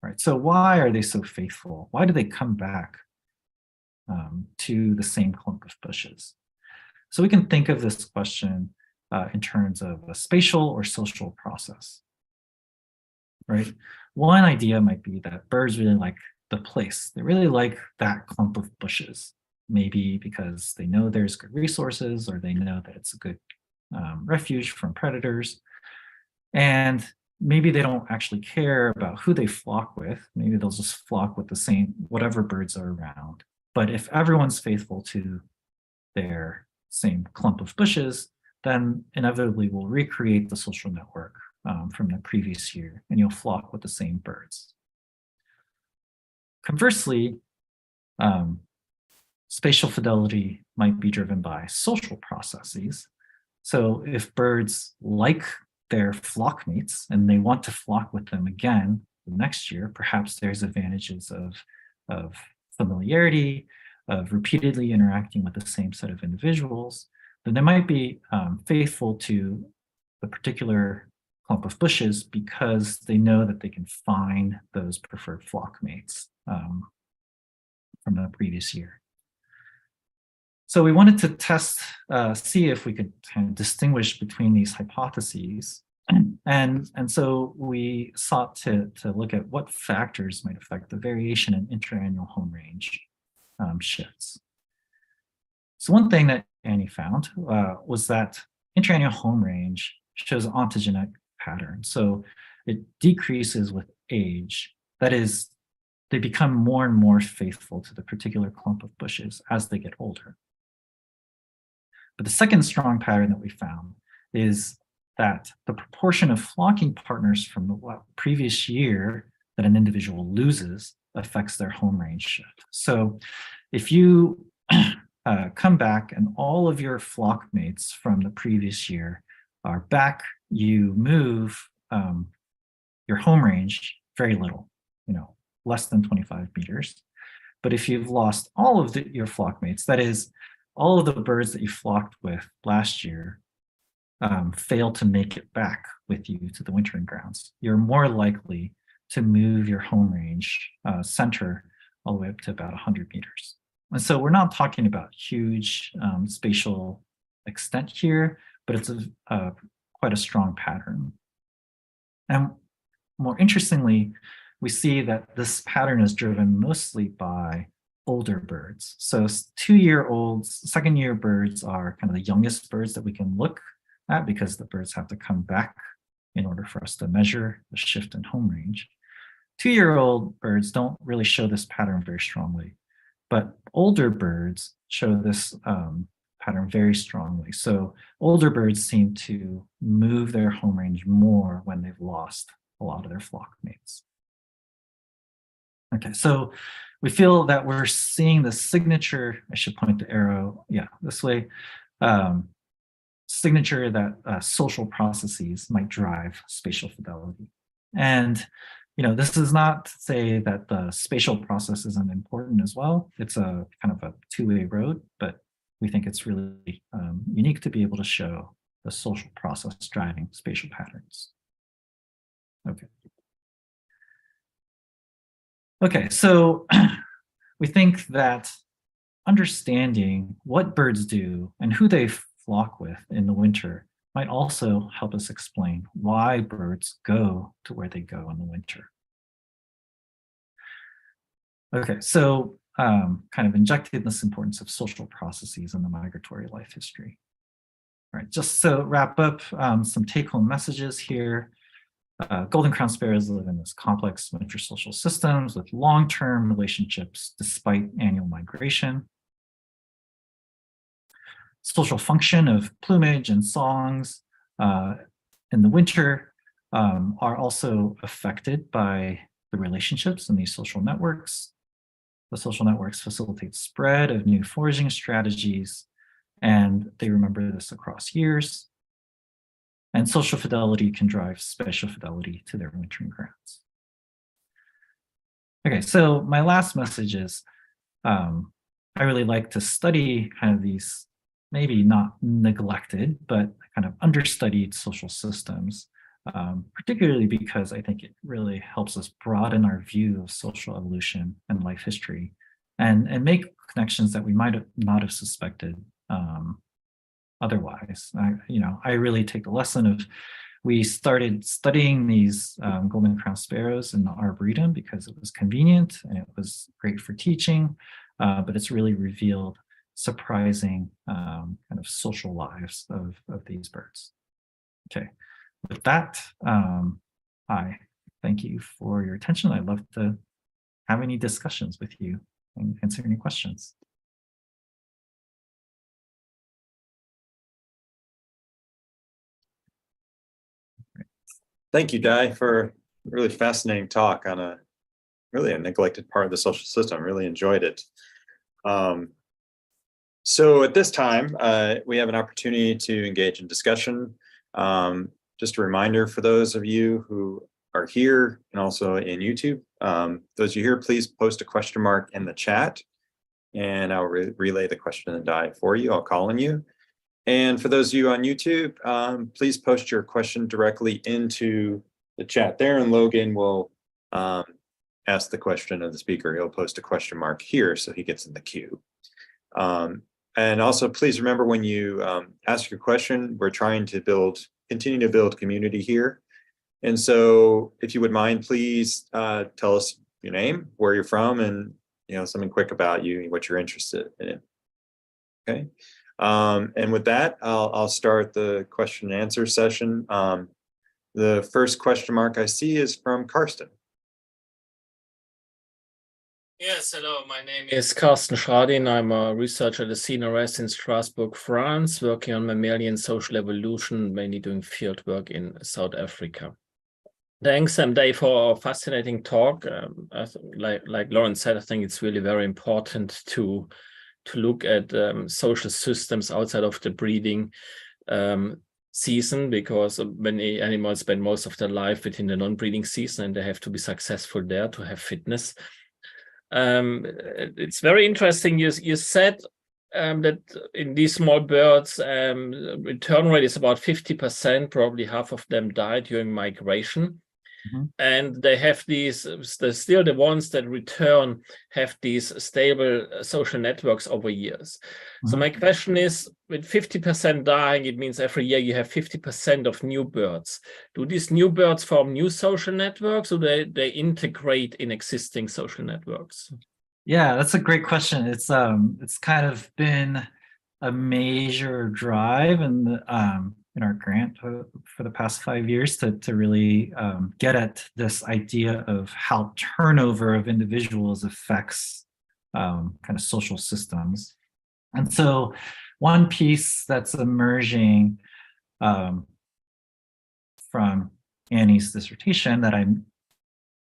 All right, so why are they so faithful? Why do they come back to the same clump of bushes? So we can think of this question in terms of a spatial or social process, right? One idea might be that birds really like the place. They really like that clump of bushes, maybe because they know there's good resources or they know that it's a good refuge from predators. And maybe they don't actually care about who they flock with. Maybe they'll just flock with the same, whatever birds are around. But if everyone's faithful to their same clump of bushes, then inevitably we'll recreate the social network from the previous year, and you'll flock with the same birds. Conversely, spatial fidelity might be driven by social processes. So if birds like their flock mates and they want to flock with them again the next year, perhaps there's advantages of familiarity, of repeatedly interacting with the same set of individuals, then they might be faithful to the particular clump of bushes because they know that they can find those preferred flock mates from the previous year. So we wanted to test, see if we could kind of distinguish between these hypotheses. And so we sought to look at what factors might affect the variation in interannual home range shifts. So one thing that Annie found was that interannual home range shows an ontogenic pattern. So it decreases with age. That is, they become more and more faithful to the particular clump of bushes as they get older. But the second strong pattern that we found is that the proportion of flocking partners from the previous year that an individual loses affects their home range shift. So if you come back and all of your flock mates from the previous year are back, you move your home range very little, less than 25 meters. But if you've lost all of your flock mates, that is, all of the birds that you flocked with last year fail to make it back with you to the wintering grounds, you're more likely to move your home range center all the way up to about 100 meters. And so we're not talking about huge spatial extent here, but it's quite a strong pattern. And more interestingly, we see that this pattern is driven mostly by older birds. So 2-year-olds, second-year birds are kind of the youngest birds that we can look at because the birds have to come back in order for us to measure the shift in home range. 2-year-old birds don't really show this pattern very strongly, but older birds show this pattern very strongly. So older birds seem to move their home range more when they've lost a lot of their flock mates. Okay, so we feel that we're seeing the signature, I should point the arrow, yeah, this way, signature that social processes might drive spatial fidelity. And this is not to say that the spatial process isn't important as well. It's a kind of a two-way road, but we think it's really unique to be able to show the social process driving spatial patterns. Okay. Okay, so we think that understanding what birds do and who they flock with in the winter might also help us explain why birds go to where they go in the winter. Okay, so kind of injecting this importance of social processes in the migratory life history. All right, just to wrap up, some take-home messages here. Golden crown sparrows live in this complex winter social systems with long-term relationships despite annual migration. Social function of plumage and songs in the winter are also affected by the relationships in these social networks. The social networks facilitate spread of new foraging strategies, and they remember this across years. And social fidelity can drive spatial fidelity to their wintering grounds. Okay, so my last message is I really like to study kind of these maybe not neglected, but kind of understudied social systems, particularly because I think it really helps us broaden our view of social evolution and life history and make connections that we might have not have suspected otherwise. I really take the lesson of, we started studying these golden crown sparrows in the Arboretum because it was convenient and it was great for teaching, but it's really revealed surprising kind of social lives of these birds. Okay, with that, I thank you for your attention. I'd love to have any discussions with you and answer any questions. Thank you, Dai, for a really fascinating talk on a neglected part of the social system. I really enjoyed it. So at this time, we have an opportunity to engage in discussion. Just a reminder for those of you who are here and also in YouTube, those of you here, please post a question mark in the chat and I'll relay the question to Dai for you. I'll call on you. And for those of you on YouTube, please post your question directly into the chat there, and Logan will ask the question of the speaker. He'll post a question mark here so he gets in the queue. And also, please remember when you ask your question, we're trying to continue to build community here. And so if you would mind, please tell us your name, where you're from, and something quick about you and what you're interested in. Okay. And with that, I'll start the question and answer session. The first question mark I see is from Karsten. Yes, hello, my name is Carsten Schradin. I'm a researcher at the Chaine A.S. in Strasbourg, France, working on mammalian social evolution, mainly doing field work in South Africa. Thanks, Dai, for a fascinating talk. Like Lauren said, I think it's really very important to look at social systems outside of the breeding season, because many animals spend most of their life within the non-breeding season and they have to be successful there to have fitness. It's very interesting. You said that in these small birds, return rate is about 50%, probably half of them die during migration. Mm-hmm. And they have these, still the ones that return have these stable social networks over years. Mm-hmm. So my question is, with 50% dying, it means every year you have 50% of new birds. Do these new birds form new social networks, or they integrate in existing social networks? Yeah, that's a great question. It's kind of been a major drive in our grant for the past 5 years to really get at this idea of how turnover of individuals affects kind of social systems. And so one piece that's emerging from Annie's dissertation that I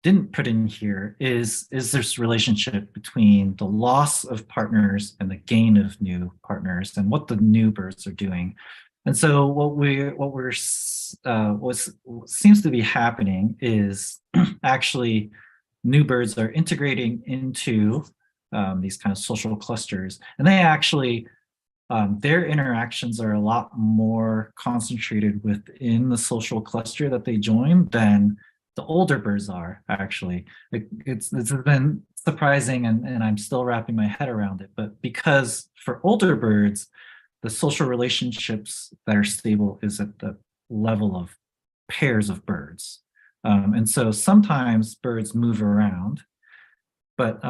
didn't put in here is this relationship between the loss of partners and the gain of new partners and what the new birds are doing. And so what seems to be happening is actually new birds are integrating into these kind of social clusters, and they actually their interactions are a lot more concentrated within the social cluster that they join than the older birds are, actually. It's been surprising, and I'm still wrapping my head around it. But because for older birds, the social relationships that are stable is at the level of pairs of birds. And so sometimes birds move around, but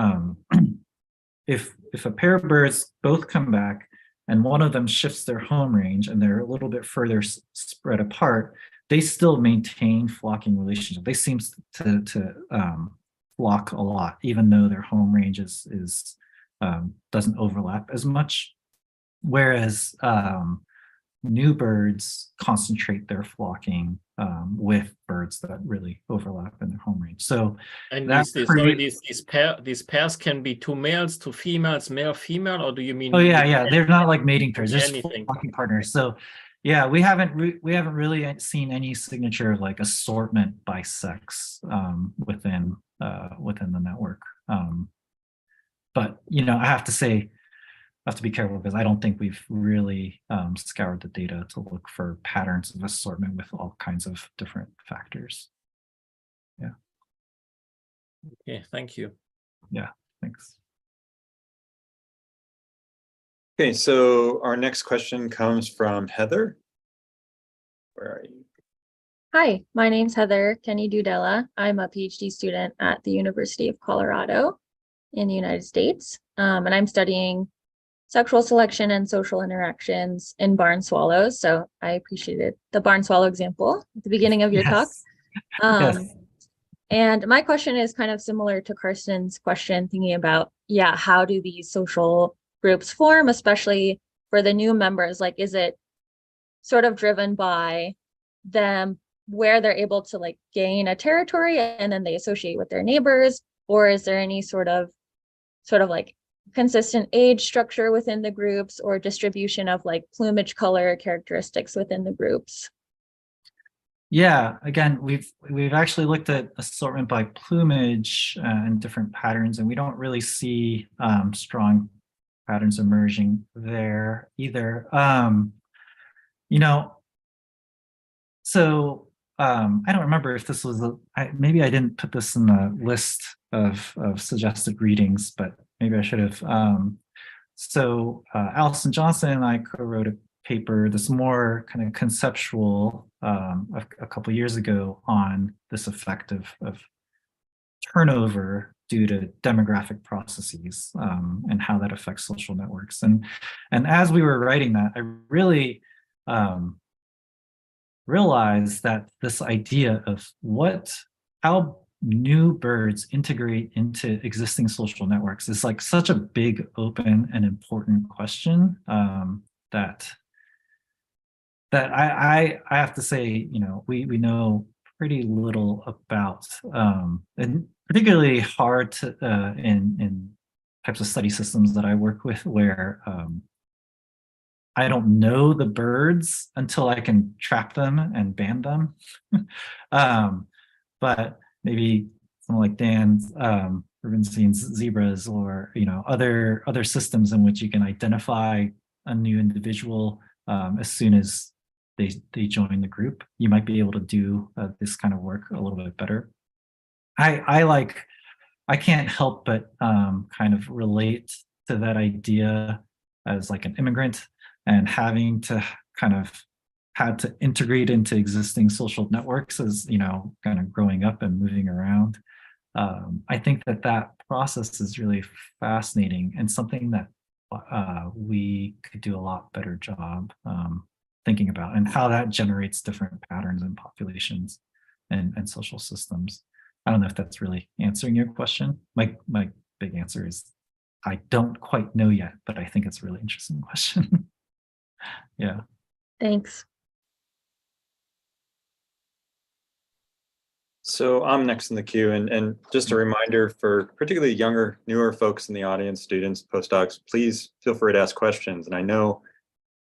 if a pair of birds both come back and one of them shifts their home range and they're a little bit further spread apart, they still maintain flocking relationships. They seem to flock a lot, even though their home range doesn't overlap as much. Whereas new birds concentrate their flocking with birds that really overlap in their home range. So And these pairs can be two males, two females, male, female, or do you mean? Oh yeah, they're not like mating pairs. They're anything. flocking partners. So yeah, we haven't really seen any signature of like assortment by sex within the network. But I have to say, I have to be careful because I don't think we've really scoured the data to look for patterns of assortment with all kinds of different factors. Yeah. Okay, thank you. Yeah, thanks. Okay, so our next question comes from Heather. Where are you? Hi, my name's Heather Kenny Dudella. I'm a PhD student at the University of Colorado in the United States, and I'm studying sexual selection and social interactions in barn swallows. So I appreciated the barn swallow example at the beginning of your talk. Yes. And my question is kind of similar to Karsten's question, thinking about, how do these social groups form, especially for the new members? Like, is it sort of driven by them where they're able to like gain a territory and then they associate with their neighbors? Or is there any sort of like consistent age structure within the groups or distribution of like plumage color characteristics within the groups? Yeah, again, we've actually looked at assortment by plumage and different patterns, and we don't really see strong patterns emerging there either. So I don't remember if this was maybe I didn't put this in the list of suggested readings, but maybe I should have. So Allison Johnson and I co-wrote a paper that's more kind of conceptual a couple years ago on this effect of turnover due to demographic processes and how that affects social networks. And as we were writing that, I really realized that this idea of how new birds integrate into existing social networks is like such a big, open, and important question that I have to say, we know pretty little about, and particularly hard to in types of study systems that I work with, where I don't know the birds until I can trap them and band them. But maybe someone like Dan's Rubenstein's zebras, or other systems in which you can identify a new individual as soon as they join the group, you might be able to do this kind of work a little bit better. I can't help but kind of relate to that idea as like an immigrant and having to kind of had to integrate into existing social networks as kind of growing up and moving around. I think that that process is really fascinating and something that we could do a lot better job thinking about, and how that generates different patterns in populations and social systems. I don't know if that's really answering your question. My big answer is I don't quite know yet, but I think it's a really interesting question. Yeah. Thanks. So I'm next in the queue, and just a reminder for particularly younger, newer folks in the audience, students, postdocs, please feel free to ask questions. And I know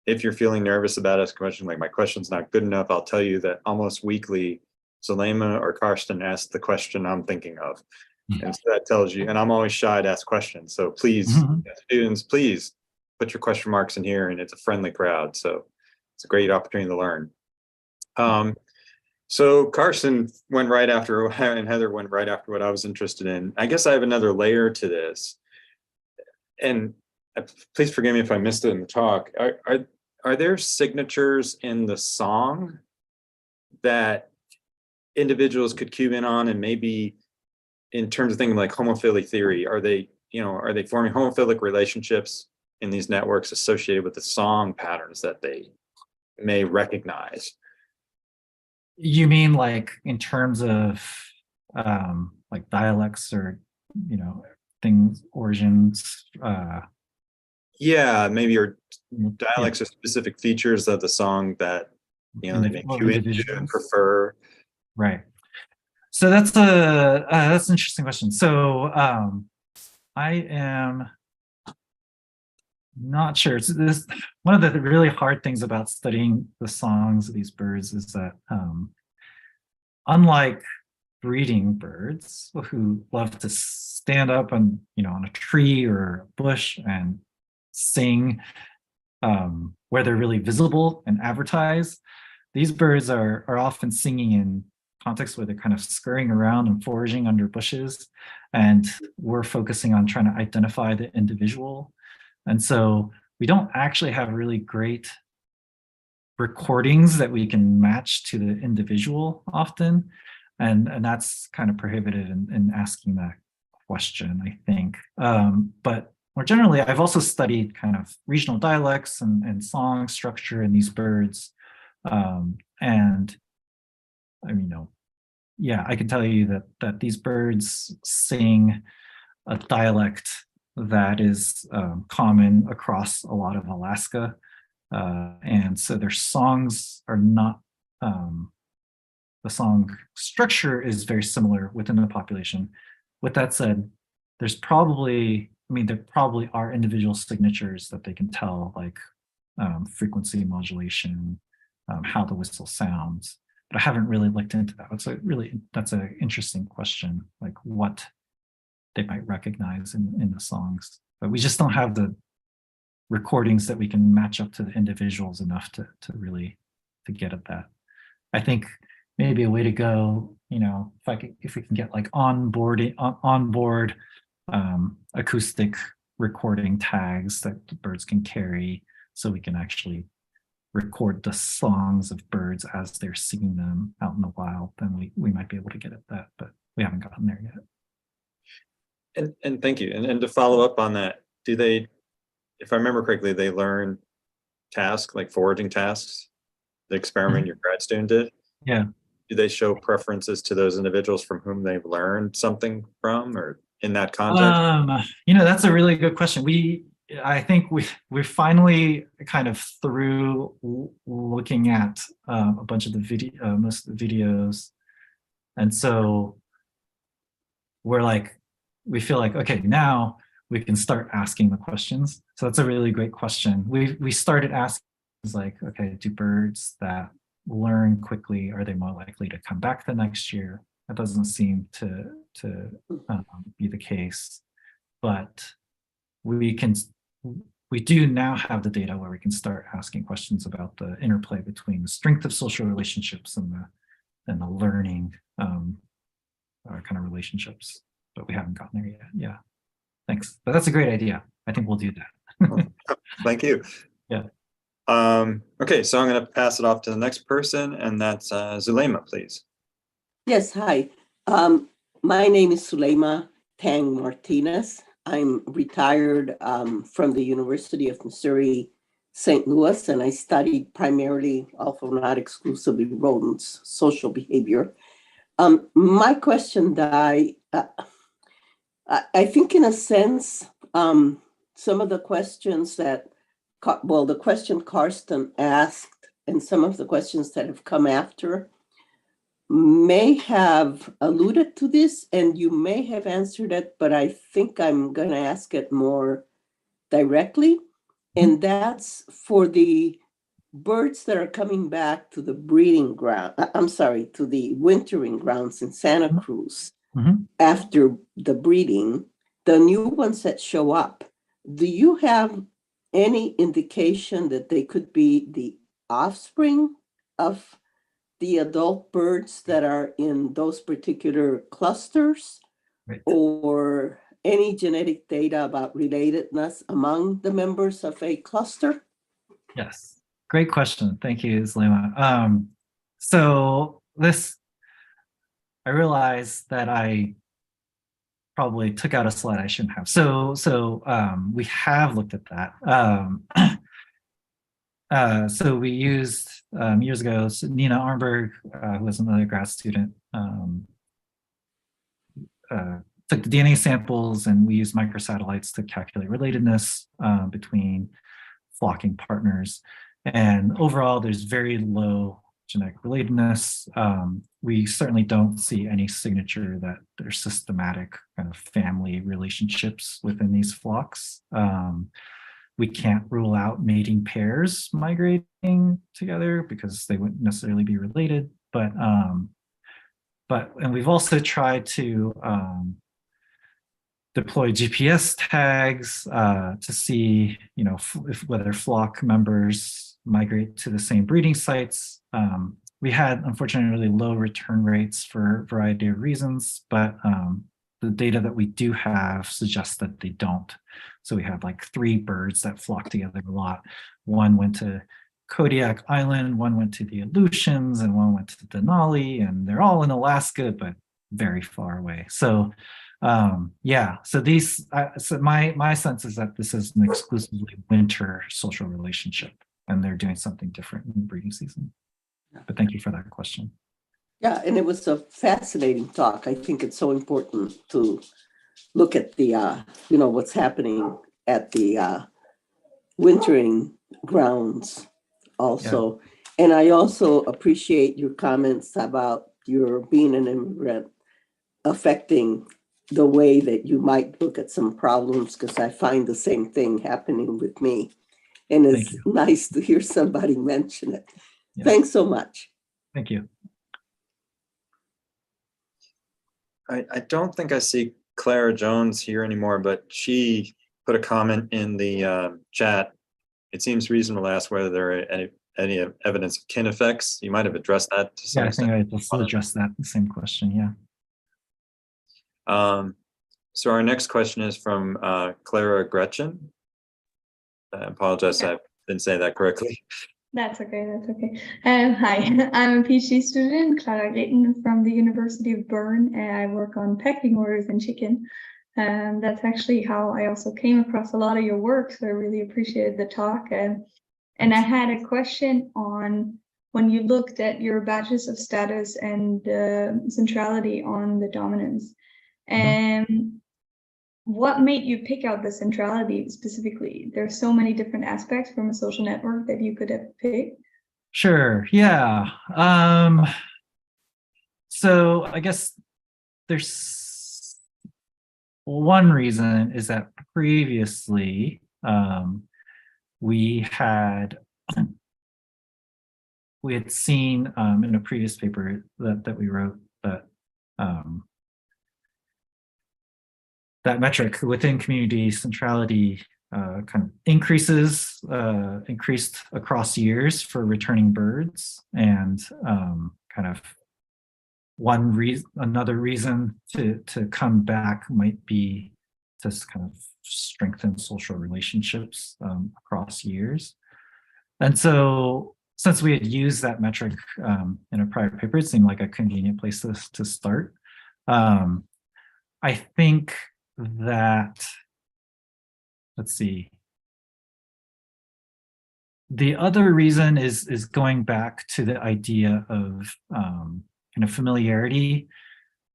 if you're feeling nervous about asking a question, like my question's not good enough, I'll tell you that almost weekly, Zulema or Karsten ask the question I'm thinking of. And so that tells you, and I'm always shy to ask questions. So please, students, please put your question marks in here, and it's a friendly crowd. So it's a great opportunity to learn. So Karsten went right after, and Heather went right after what I was interested in. I guess I have another layer to this. And please forgive me if I missed it in the talk. Are there signatures in the song that individuals could cue in on, and maybe in terms of thinking like homophily theory, are they forming homophilic relationships in these networks associated with the song patterns that they may recognize? You mean like in terms of like dialects or, things, origins? Yeah, maybe, or dialects or specific features of the song that, they may cue into and prefer. Right. So that's an interesting question. So I am not sure. So this, one of the really hard things about studying the songs of these birds is that unlike breeding birds who love to stand up on a tree or a bush and sing where they're really visible and advertise, these birds are often singing in contexts where they're kind of scurrying around and foraging under bushes, and we're focusing on trying to identify the individual. And so we don't actually have really great recordings that we can match to the individual often, and that's kind of prohibited in asking that question, I think. But more generally, I've also studied kind of regional dialects and song structure in these birds. And I mean, yeah, I can tell you that these birds sing a dialect that is common across a lot of Alaska. And so their songs are not, the song structure is very similar within the population. With that said, there probably are individual signatures that they can tell, like frequency modulation, how the whistle sounds, but I haven't really looked into that. That's an interesting question, like what they might recognize in the songs, but we just don't have the recordings that we can match up to the individuals enough to really get at that. I think maybe a way to go, if we can get like onboard acoustic recording tags that the birds can carry, so we can actually record the songs of birds as they're singing them out in the wild, then we might be able to get at that, but we haven't gotten there yet. And thank you. And to follow up on that, do they, if I remember correctly, they learn tasks like foraging tasks, the experiment your grad student did? Yeah. Do they show preferences to those individuals from whom they've learned something from, or in that context? That's a really good question. I think we're finally kind of through looking at a bunch of the most of the videos, and so we feel like, okay, now we can start asking the questions. So that's a really great question. We started asking like, okay, do birds that learn quickly, are they more likely to come back the next year? That doesn't seem to be the case, but we do now have the data where we can start asking questions about the interplay between the strength of social relationships and the learning kind of relationships, but we haven't gotten there yet. Yeah, thanks. But that's a great idea. I think we'll do that. Thank you. Yeah. Okay, so I'm going to pass it off to the next person, and that's Zulema, please. Yes, hi. My name is Suleima Tang Martinez. I'm retired from the University of Missouri, St. Louis, and I studied primarily, although not exclusively, rodents, social behavior. My question, Dai, I think in a sense, some of the questions that, well, the question Karsten asked and some of the questions that have come after may have alluded to this, and you may have answered it, but I think I'm going to ask it more directly. And that's for the birds that are coming back to the breeding ground, to the wintering grounds in Santa Cruz after the breeding, the new ones that show up. Do you have any indication that they could be the offspring of the adult birds that are in those particular clusters, Right. or any genetic data about relatedness among the members of a cluster? Yes, great question. Thank you, Zulema. So this, I realized that I probably took out a slide I shouldn't have. So we have looked at that. So we used years ago, so Nina Arnberg, who was another grad student, took the DNA samples, and we used microsatellites to calculate relatedness between flocking partners. And overall, there's very low genetic relatedness. We certainly don't see any signature that there's systematic kind of family relationships within these flocks. We can't rule out mating pairs migrating together because they wouldn't necessarily be related. But and we've also tried to deploy GPS tags to see, whether flock members migrate to the same breeding sites. We had, unfortunately, really low return rates for a variety of reasons, but the data that we do have suggests that they don't. So we had like 3 birds that flocked together a lot. One went to Kodiak Island, one went to the Aleutians, and one went to Denali, and they're all in Alaska, but very far away. So so these, so my sense is that this is an exclusively winter social relationship, and they're doing something different in the breeding season. But thank you for that question. Yeah, and it was a fascinating talk. I think it's so important to look at the, what's happening at the wintering grounds also. Yeah. And I also appreciate your comments about your being an immigrant affecting the way that you might look at some problems, because I find the same thing happening with me. And it's nice to hear somebody mention it. Yeah. Thanks so much. Thank you. I don't think I see Clara Jones here anymore, but she put a comment in the chat. It seems reasonable to ask whether there are any evidence of kin effects. You might have addressed that to some extent. I think I just addressed that, the same question, yeah. So our next question is from Clara Gretchen. I apologize, I didn't say that correctly. That's okay, that's okay. Hi, I'm a PhD student, Clara Gretchen from the University of Bern, and I work on pecking orders in chicken. And that's actually how I also came across a lot of your work, so I really appreciated the talk. And I had a question on when you looked at your batches of status and centrality on the dominance. And what made you pick out the centrality specifically? There's so many different aspects from a social network that you could have picked. Sure, yeah. So I guess there's one reason is that previously we had seen in a previous paper that we wrote that that metric within community centrality kind of increased across years for returning birds, and kind of another reason to come back might be to kind of strengthen social relationships across years. And so since we had used that metric in a prior paper, it seemed like a convenient place to start. I think that, let's see. The other reason is going back to the idea of kind of familiarity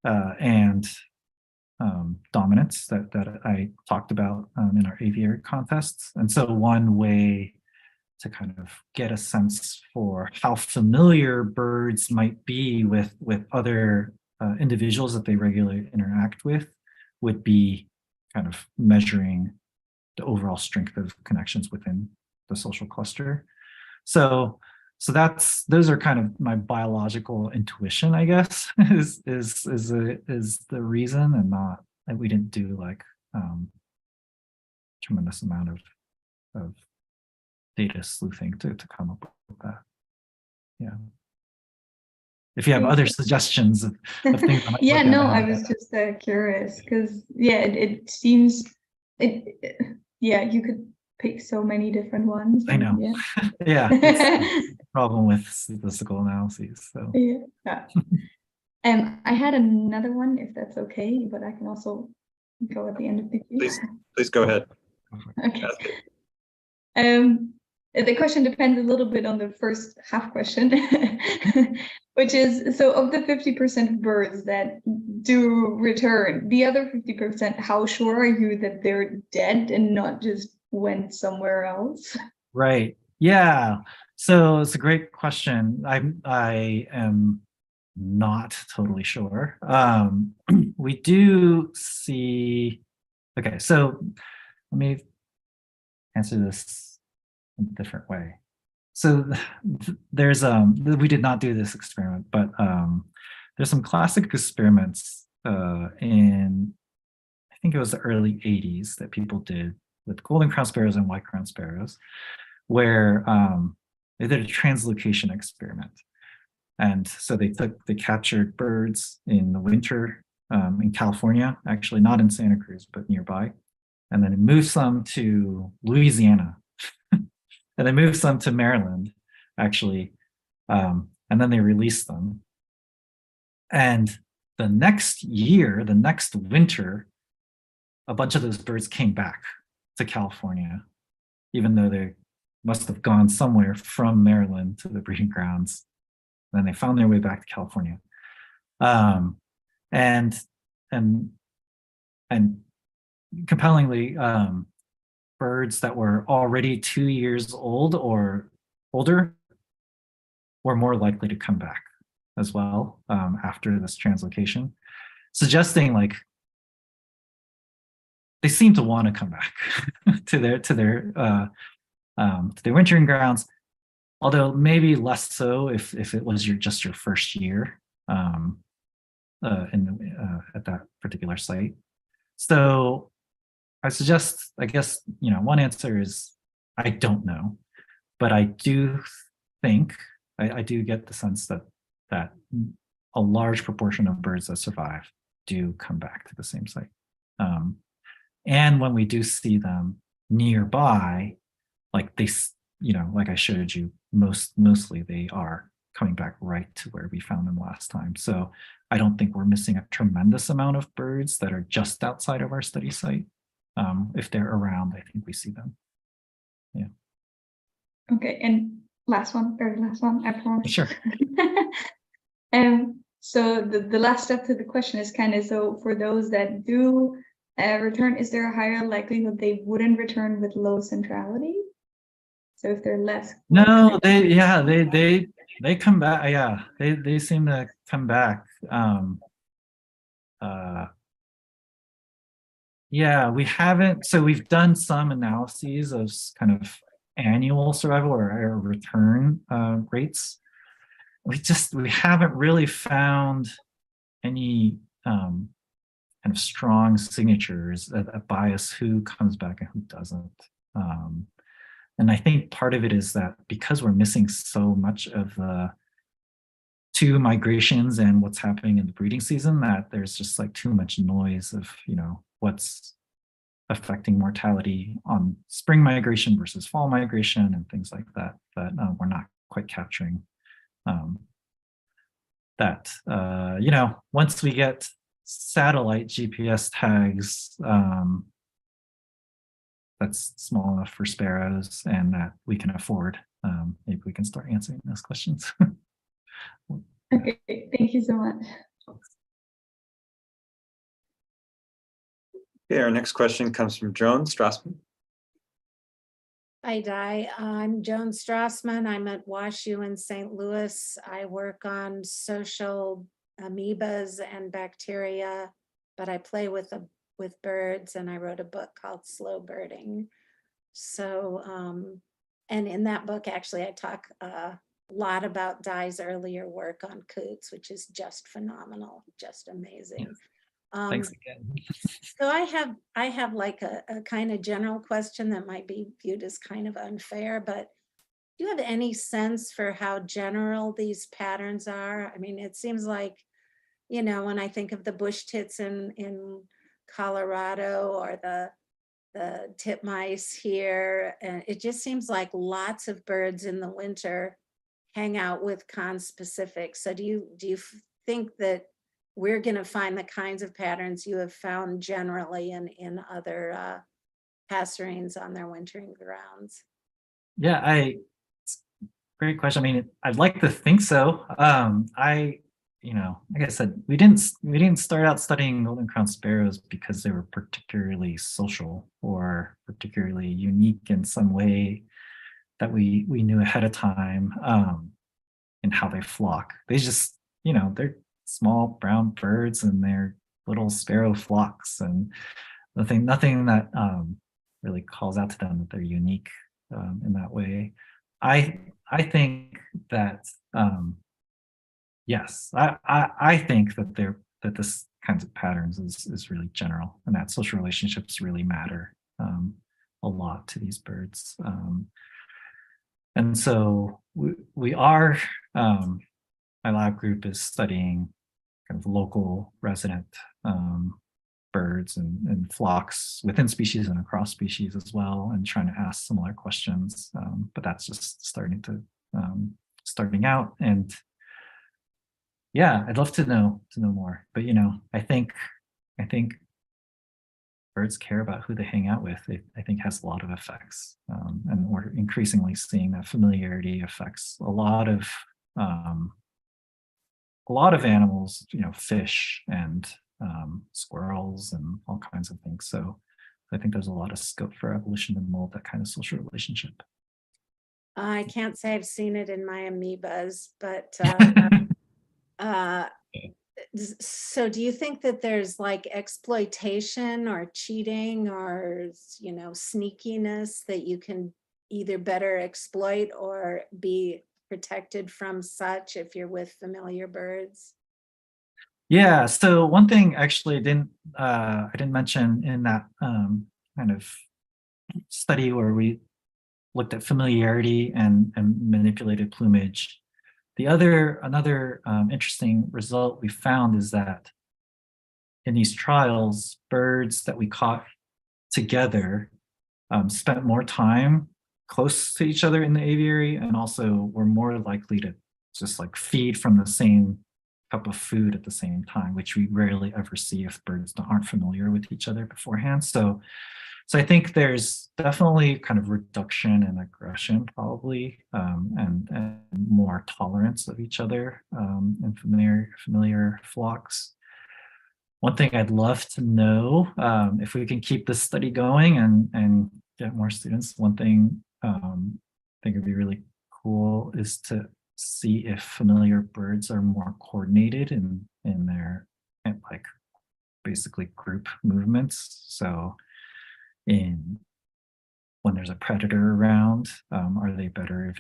and dominance that I talked about in our aviary contests. And so one way to kind of get a sense for how familiar birds might be with other individuals that they regularly interact with would be kind of measuring the overall strength of connections within the social cluster. So those are kind of my biological intuition, I guess, is the reason, and not that we didn't do like tremendous amount of data sleuthing to come up with that. Yeah. If you have other suggestions of things I might Yeah, look no, at, I was just curious because yeah, it seems yeah, you could pick so many different ones. I know. Yeah. Yeah, it's the problem with statistical analyses. So Yeah. I had another one, if that's okay, but I can also go at the end of the queue. Please go ahead. Okay. The question depends a little bit on the first half question, which is, so of the 50% of birds that do return, the other 50%, how sure are you that they're dead and not just went somewhere else? right. Yeah. So it's a great question. I am not totally sure. We do see, okay, so let me answer this in a different way. So there's we did not do this experiment, but there's some classic experiments in, I think it was the early 80s, that people did with golden crown sparrows and white crown sparrows, where they did a translocation experiment. And so they captured birds in the winter in California, actually not in Santa Cruz, but nearby. And then it moved some to Louisiana. And they moved some to Maryland, actually. And then they released them. And the next year, the next winter, a bunch of those birds came back to California, even though they must have gone somewhere from Maryland to the breeding grounds. Then they found their way back to California. And compellingly, birds that were already 2 years old or older were more likely to come back as well after this translocation, suggesting like they seem to want to come back to their wintering grounds, although maybe less so if it was just your first year at that particular site. So I suggest, I guess, one answer is I don't know, but I do think, I do get the sense that a large proportion of birds that survive do come back to the same site. And when we do see them nearby, like they, like I showed you, mostly they are coming back right to where we found them last time. So I don't think we're missing a tremendous amount of birds that are just outside of our study site. If they're around, I think we see them. Yeah. Okay, and very last one, I promise. Sure. So the last step to the question is kind of, so for those that do return, is there a higher likelihood they wouldn't return with low centrality? So if they're less. No, they come back. Yeah, they seem to come back. Yeah, we haven't. So we've done some analyses of kind of annual survival or return rates. We haven't really found any kind of strong signatures that bias who comes back and who doesn't. And I think part of it is that because we're missing so much of the two migrations and what's happening in the breeding season, that there's just like too much noise of, what's affecting mortality on spring migration versus fall migration and things like that, we're not quite capturing that, once we get satellite GPS tags that's small enough for sparrows and that we can afford. Maybe we can start answering those questions. Okay, thank you so much. Okay, our next question comes from Joan Strassman. Hi, Dai. I'm Joan Strassman. I'm at WashU in St. Louis. I work on social amoebas and bacteria, but I play with birds, and I wrote a book called Slow Birding. So, and in that book, actually, I talk a lot about Dai's earlier work on coots, which is just phenomenal, just amazing. Thanks again. So I have like a kind of general question that might be viewed as kind of unfair, but do you have any sense for how general these patterns are? I mean, it seems like, you know, when I think of the bush tits in Colorado or the titmice here, and it just seems like lots of birds in the winter hang out with conspecific. So do you think that we're going to find the kinds of patterns you have found generally in other passerines on their wintering grounds? Yeah, great question. I mean, I'd like to think so. You know, like I said, we didn't start out studying golden crowned sparrows because they were particularly social or particularly unique in some way that we knew ahead of time in how they flock. They just, you know, they're small brown birds and they're little sparrow flocks, and nothing that really calls out to them that they're unique in that way. I think that yes, I think that this kinds of patterns is really general, and that social relationships really matter a lot to these birds. And so we are, my lab group is studying kind of local resident birds and flocks within species and across species as well, and trying to ask similar questions. But that's just starting out. And yeah, I'd love to know more. But you know, I think birds care about who they hang out with. I think has a lot of effects, and we're increasingly seeing that familiarity affects a lot of animals, you know, fish and squirrels and all kinds of things. So I think there's a lot of scope for evolution to mold that kind of social relationship. I can't say I've seen it in my amoebas, but so do you think that there's like exploitation or cheating or, you know, sneakiness that you can either better exploit or be protected from such if you're with familiar birds? Yeah, so one thing actually I didn't mention in that kind of study where we looked at familiarity and manipulated plumage. Another interesting result we found is that in these trials, birds that we caught together spent more time close to each other in the aviary, and also were more likely to just like feed from the same cup of food at the same time, which we rarely ever see if birds aren't familiar with each other beforehand. So I think there's definitely kind of reduction in aggression probably, and more tolerance of each other in familiar flocks. One thing I'd love to know, if we can keep this study going and get more students, one thing I think would be really cool is to see if familiar birds are more coordinated in their like basically group movements. So when there's a predator around, are they better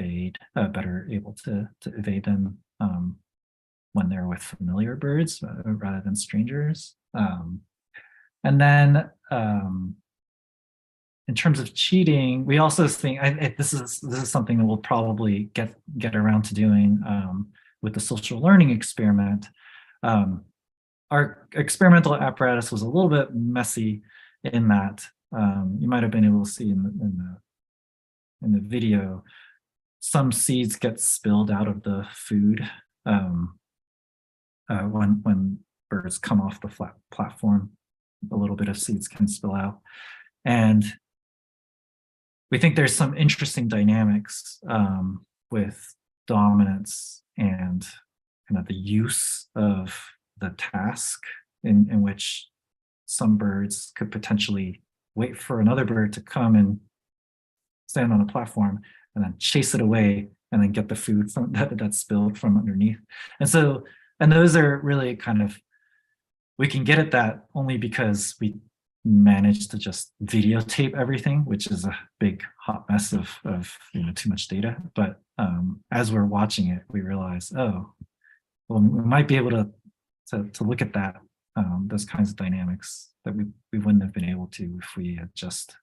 able to evade them when they're with familiar birds rather than strangers? And then in terms of cheating, we also think this is something that we'll probably get around to doing with the social learning experiment. Our experimental apparatus was a little bit messy in that you might have been able to see in the video, some seeds get spilled out of the food when birds come off the flat platform. A little bit of seeds can spill out. And we think there's some interesting dynamics with dominance and kind of the use of the task in which some birds could potentially wait for another bird to come and stand on a platform and then chase it away and then get the food from that's spilled from underneath. And so, and those are really kind of, we can get at that only because we managed to just videotape everything, which is a big hot mess of too much data. But as we're watching it, we realize, oh, well, we might be able to look at that, those kinds of dynamics that we wouldn't have been able to if we had just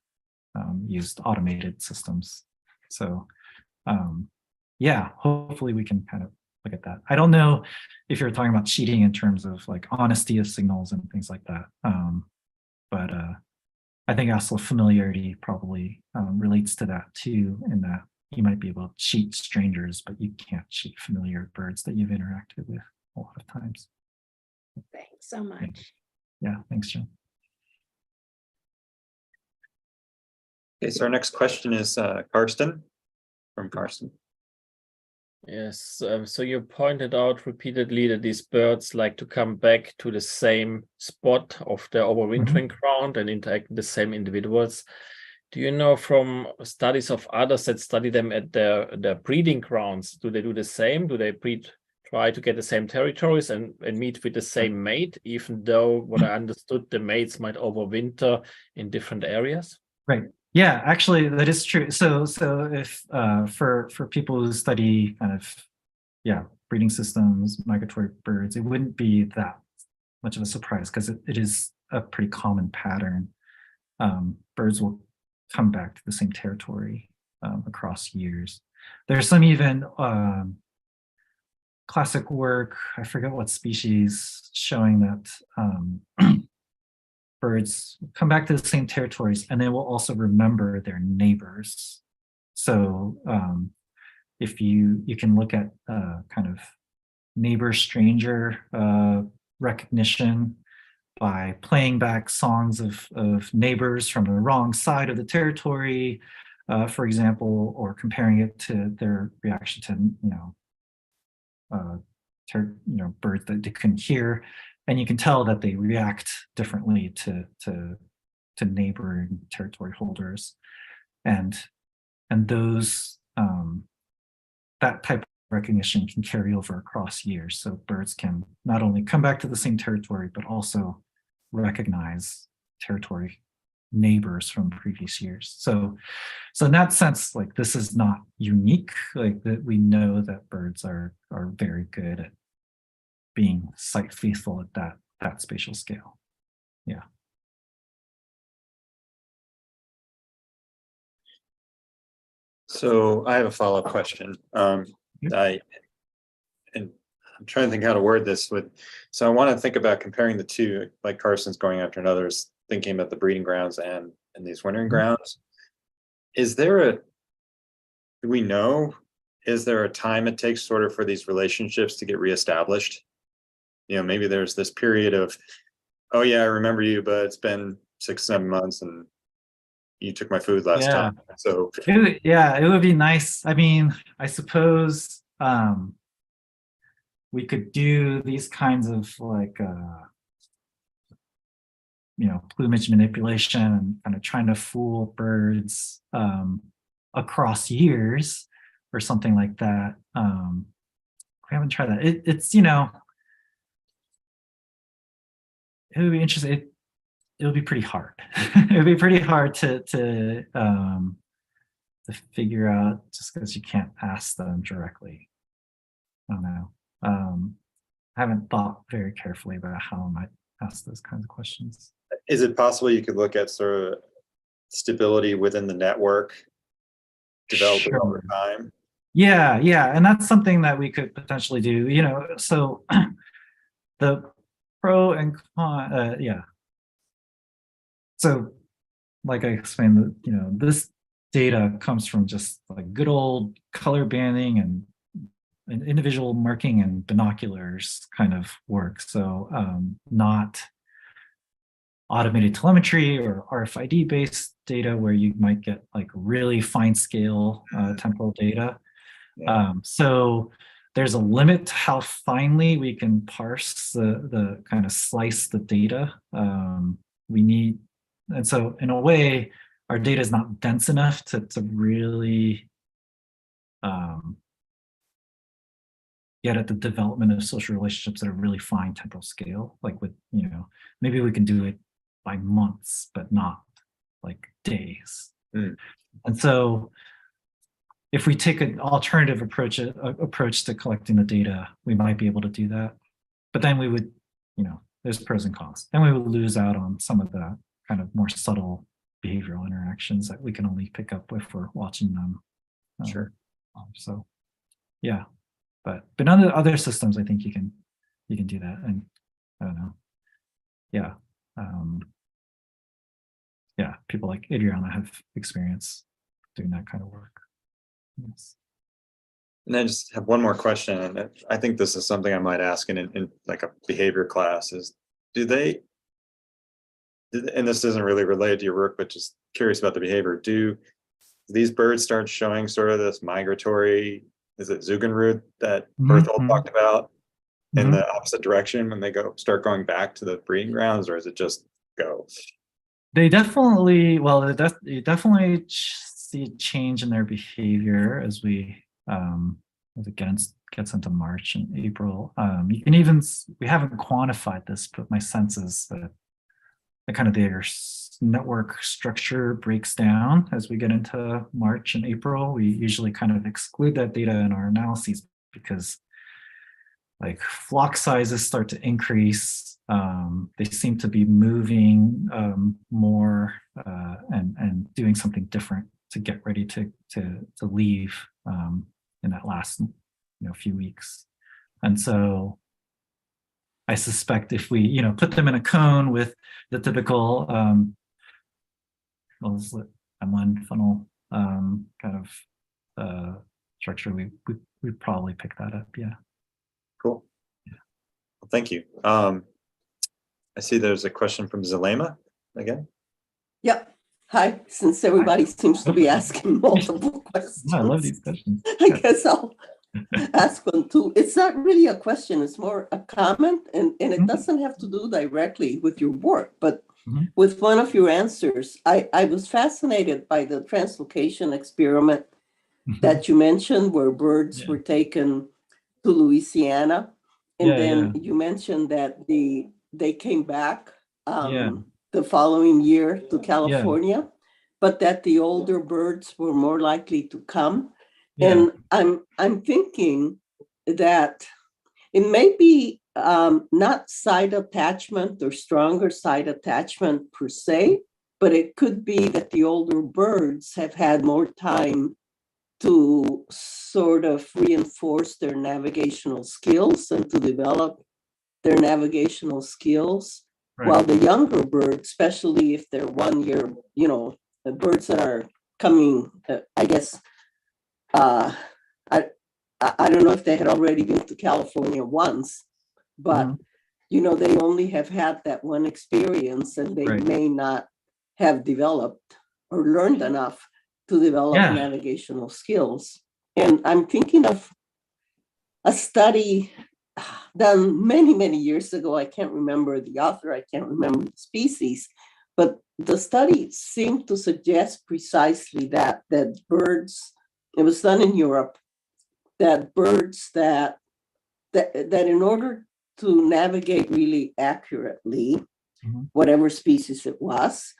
used automated systems. So yeah, hopefully we can kind of look at that. I don't know if you're talking about cheating in terms of like honesty of signals and things like that. But I think also familiarity probably relates to that too, in that you might be able to cheat strangers, but you can't cheat familiar birds that you've interacted with a lot of times. Thanks so much. Yeah, thanks, John. Okay, so our next question is Karsten, from Karsten. Yes, so you pointed out repeatedly that these birds like to come back to the same spot of their overwintering ground and interact with the same individuals. Do you know from studies of others that study them at their breeding grounds, do they do the same? Do they try to get the same territories and meet with the same mate, even though what I understood, the mates might overwinter in different areas? Right. Yeah, actually, that is true. So if for people who study kind of breeding systems, migratory birds, it wouldn't be that much of a surprise because it is a pretty common pattern. Birds will come back to the same territory across years. There's some even classic work, I forget what species, showing that birds come back to the same territories and they will also remember their neighbors. So if you can look at kind of neighbor stranger recognition by playing back songs of neighbors from the wrong side of the territory, for example, or comparing it to their reaction to birds that they couldn't hear. And you can tell that they react differently to neighboring territory holders, and those that type of recognition can carry over across years. So birds can not only come back to the same territory, but also recognize territory neighbors from previous years. So in that sense, like this is not unique. Like that, we know that birds are very good at being site faithful at that spatial scale. Yeah. So I have a follow-up question. I'm trying to think how to word this so I want to think about comparing the two, like Carson's going after another's thinking about the breeding grounds and these wintering grounds. Do we know, is there a time it takes sort of for these relationships to get reestablished? Maybe there's this period of, oh yeah, I remember you, but it's been 6-7 months and you took my food last time. So it would be nice. I mean, I suppose we could do these kinds of like plumage manipulation and kind of trying to fool birds across years or something like that. We haven't tried that. It's it would be interesting. It would be pretty hard. It would be pretty hard to figure out just because you can't ask them directly. I don't know. I haven't thought very carefully about how I might ask those kinds of questions. Is it possible you could look at sort of stability within the network developing over time? Yeah, and that's something that we could potentially do. So the pro and con, So, like I explained, this data comes from just like good old color banding and an individual marking and binoculars kind of work. So not automated telemetry or RFID based data where you might get like really fine scale temporal data. Yeah. So there's a limit to how finely we can parse the kind of slice the data. We need, and so in a way, our data is not dense enough to really get at the development of social relationships at a really fine temporal scale. Like with, you know, maybe we can do it by months, but not like days. Mm. And so if we take an alternative approach to collecting the data, we might be able to do that. But then we would, you know, there's pros and cons. Then we would lose out on some of the kind of more subtle behavioral interactions that we can only pick up if we're watching them. Sure. So, yeah, but other systems, I think you can do that, and I don't know. Yeah, yeah, people like Adriana have experience doing that kind of work. Yes. And I just have one more question, and I think this is something I might ask in like a behavior class: is and this isn't really related to your work, but just curious about the behavior. Do these birds start showing sort of this migratory, is it Zugenrud that Berthold talked about, in the opposite direction when they start going back to the breeding grounds, or is it just go? They definitely, well, you definitely see a change in their behavior as it gets into March and April. You can even, we haven't quantified this, but my sense is that the kind of their network structure breaks down as we get into March and April. We usually kind of exclude that data in our analyses because like flock sizes start to increase. They seem to be moving more and doing something different to get ready to leave in that last few weeks. And so I suspect if we put them in a cone with the typical M1 funnel kind of structure, we probably pick that up. Yeah. Cool. Yeah. Well, thank you. I see there's a question from Zulema again. Yep. Hi. Since everybody seems to be asking multiple questions, I love these questions. I guess I'll ask one too. It's not really a question, it's more a comment, and it doesn't have to do directly with your work, but with one of your answers. I was fascinated by the translocation experiment that you mentioned, where birds were taken to Louisiana, and you mentioned that they came back the following year to California, but that the older birds were more likely to come. And I'm thinking that it may be not side attachment or stronger side attachment per se, but it could be that the older birds have had more time to sort of reinforce their navigational skills and to develop their navigational skills, while the younger birds, especially if they're 1 year, the birds that are coming, I guess, I don't know if they had already been to California once, but they only have had that one experience, and they may not have developed or learned enough to develop navigational skills. And I'm thinking of a study done many, many years ago. I can't remember the author, I can't remember the species, but the study seemed to suggest precisely that birds, it was done in Europe, that birds that in order to navigate really accurately, whatever species it was,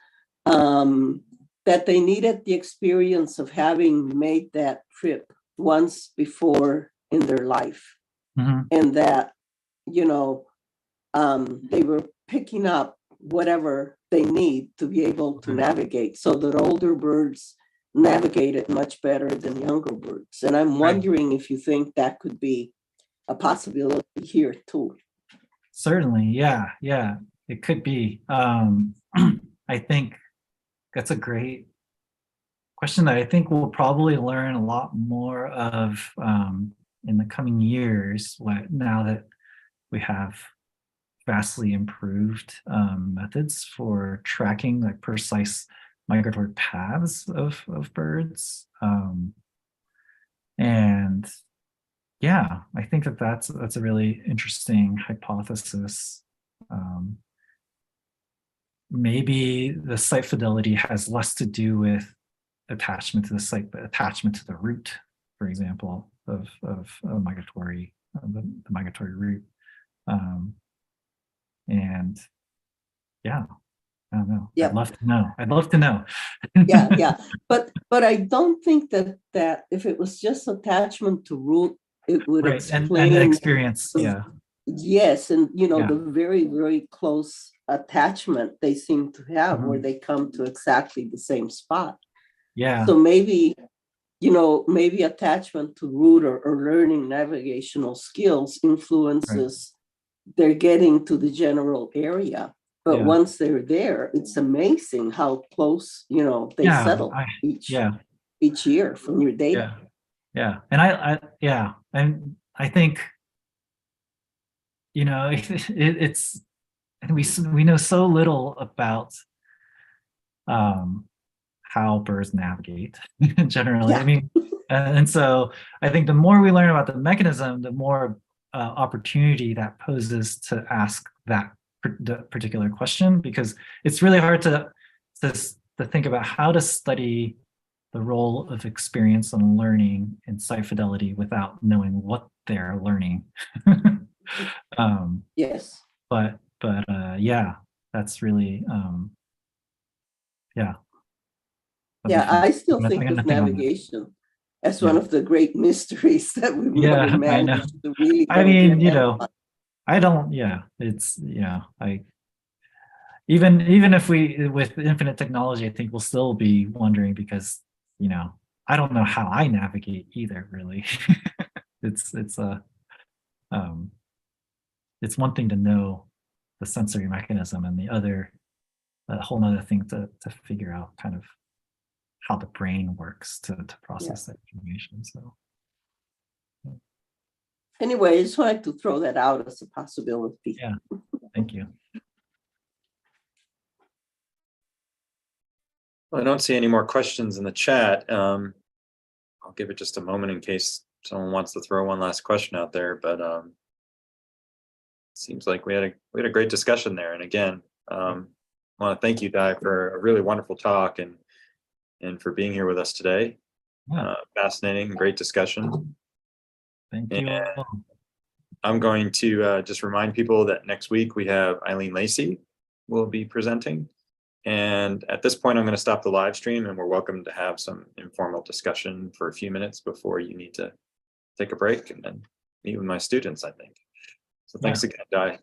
that they needed the experience of having made that trip once before in their life. And that, they were picking up whatever they need to be able to navigate, so that older birds navigated much better than younger birds. And I'm wondering if you think that could be a possibility here too. Certainly, yeah, it could be. I think that's a great question that I think we'll probably learn a lot more of in the coming years, now that we have vastly improved methods for tracking like precise migratory paths of birds. And yeah, I think that's a really interesting hypothesis. Maybe the site fidelity has less to do with attachment to the site, but attachment to the route, for example, of migratory, the migratory route. And yeah, I don't know. Yeah. I'd love to know. I'd love to know. Yeah. But I don't think that if it was just attachment to root, it would Right, explain and experience, yeah. Yes, and Yeah. the very, very close attachment they seem to have where they come to exactly the same spot. Yeah. So maybe, maybe attachment to route or learning navigational skills influences their getting to the general area. But Yeah. once they're there, it's amazing how close, they Yeah, settle each year from your data. Yeah. And and I think, it's, and we know so little about how birds navigate generally. Yeah. I mean, and so I think the more we learn about the mechanism, the more opportunity that poses to ask that particular question, because it's really hard to think about how to study the role of experience and learning in site fidelity without knowing what they're learning. Yes. But yeah, that's really yeah. Yeah, I still I think got of nothing on that. navigation as one of the great mysteries that we've Yeah, never I know. managed to really I get a mean, good handle on. I don't, it's, even if we, with infinite technology, I think we'll still be wondering because, I don't know how I navigate either, really. It's one thing to know the sensory mechanism, and the other, a whole nother thing to figure out kind of how the brain works to process that information. So Anyway, I just wanted to throw that out as a possibility. yeah, thank you. Well, I don't see any more questions in the chat. I'll give it just a moment in case someone wants to throw one last question out there, but seems like we had a great discussion there. And again, I want to thank you, Dai, for a really wonderful talk and for being here with us today. Yeah. Fascinating, great discussion. Thank you. I'm going to just remind people that next week we have Eileen Lacey will be presenting. And at this point, I'm going to stop the live stream, and we're welcome to have some informal discussion for a few minutes before you need to take a break and then meet with my students, I think. So thanks again, Dai.